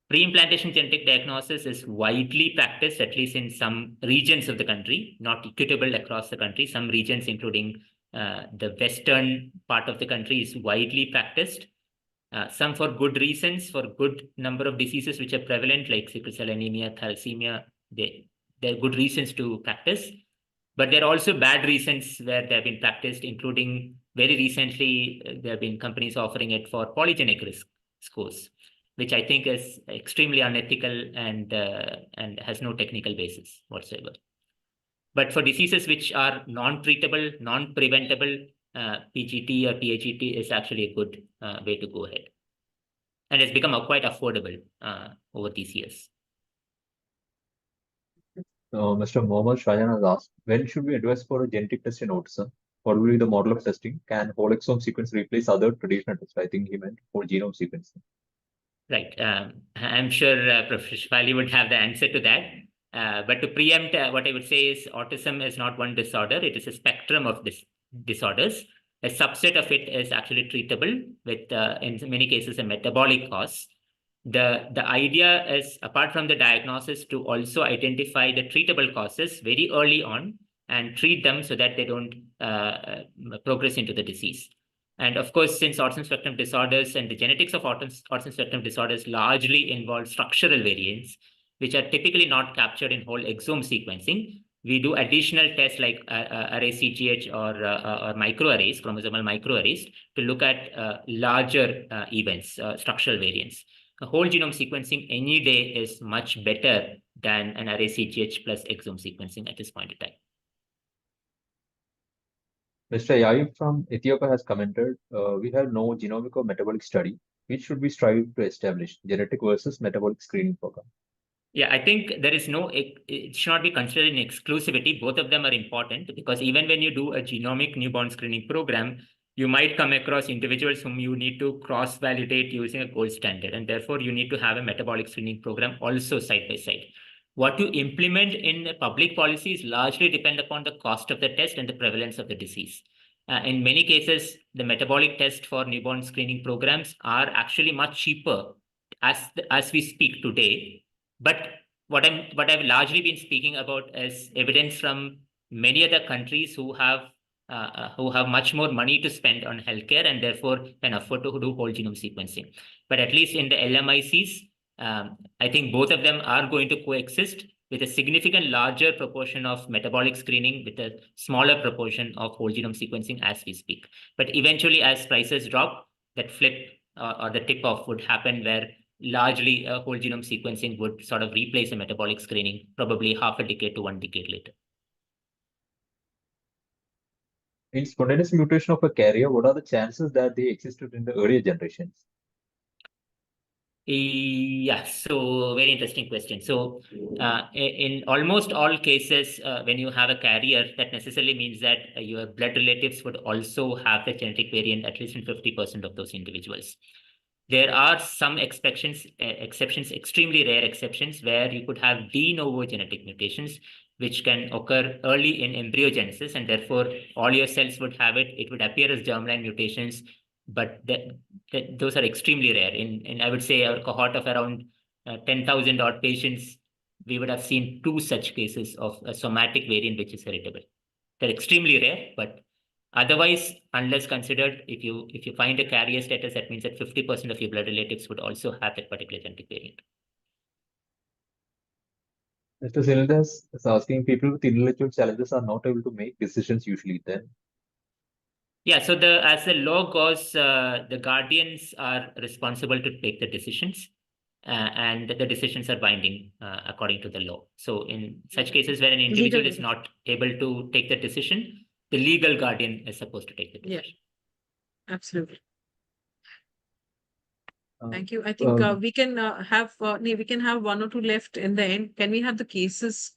Pre-implantation genetic diagnosis is widely practiced, at least in some regions of the country, not equitable across the country. Some regions, including the western part of the country, is widely practiced. Some for good reasons, for good number of diseases which are prevalent, like sickle cell anemia, thalassemia. There are good reasons to practice. But there are also bad reasons where they have been practiced, including very recently, there have been companies offering it for polygenic risk scores, which I think is extremely unethical and has no technical basis whatsoever. But for diseases which are non-treatable, non-preventable, PGT or PIGT is actually a good way to go ahead. And it's become quite affordable over these years. Mr. Mohammed Shayan has asked, when should we advise for a genetic test in autism? What will be the model of testing? Can whole exome sequence replace other traditional tests? I think he meant for genome sequencing. Right. I'm sure Professor Shivali would have the answer to that. But to preempt, what I would say is autism is not one disorder. It is a spectrum of disorders. A subset of it is actually treatable with, in many cases, a metabolic cause. The idea is, apart from the diagnosis, to also identify the treatable causes very early on and treat them so that they don't progress into the disease. And of course, since autism spectrum disorders and the genetics of autism spectrum disorders largely involve structural variants, which are typically not captured in whole exome sequencing, we do additional tests like array CGH or microarrays, chromosomal microarrays, to look at larger events, structural variants. A whole genome sequencing any day is much better than an array CGH plus exome sequencing at this point in time. Mr. Yaib from Ethiopia has commented, we have no genomic or metabolic study. Which should we strive to establish? Genetic versus metabolic screening program. Yeah, I think there is it should not be considered in exclusivity. Both of them are important because even when you do a genomic newborn screening program, you might come across individuals whom you need to cross-validate using a gold standard. And therefore, you need to have a metabolic screening program also side by side. What you implement in public policies largely depend upon the cost of the test and the prevalence of the disease. In many cases, the metabolic test for newborn screening programs are actually much cheaper as we speak today. But what I've largely been speaking about is evidence from many other countries who have much more money to spend on healthcare and therefore can afford to do whole genome sequencing. But at least in the LMICs, I think both of them are going to coexist with a significant larger proportion of metabolic screening with a smaller proportion of whole genome sequencing as we speak. But eventually, as prices drop, that flip or the tip off would happen where largely whole genome sequencing would sort of replace a metabolic screening, probably half a decade to 1 decade later. In spontaneous mutation of a carrier, what are the chances that they existed in the earlier generations? Yeah, so very interesting question. So in almost all cases, when you have a carrier, that necessarily means that your blood relatives would also have the genetic variant, at least in 50% of those individuals. There are some exceptions, extremely rare exceptions, where you could have de novo genetic mutations, which can occur early in embryogenesis, and therefore all your cells would have it. It would appear as germline mutations, but those are extremely rare. In I would say our cohort of around 10,000 odd patients, we would have seen 2 such cases of a somatic variant which is heritable. They're extremely rare, but otherwise, unless considered, if you find a carrier status, that means that 50% of your blood relatives would also have that particular genetic variant. Mr. Sildas is asking, people with intellectual challenges are not able to make decisions usually then. Yeah, so as the law goes, the guardians are responsible to take the decisions. and the decisions are binding according to the law. So in such cases where an individual is not able to take the decision, the legal guardian is supposed to take the decision. Absolutely. Uh, Thank you. I think we can have one or two left in the end. Can we have the cases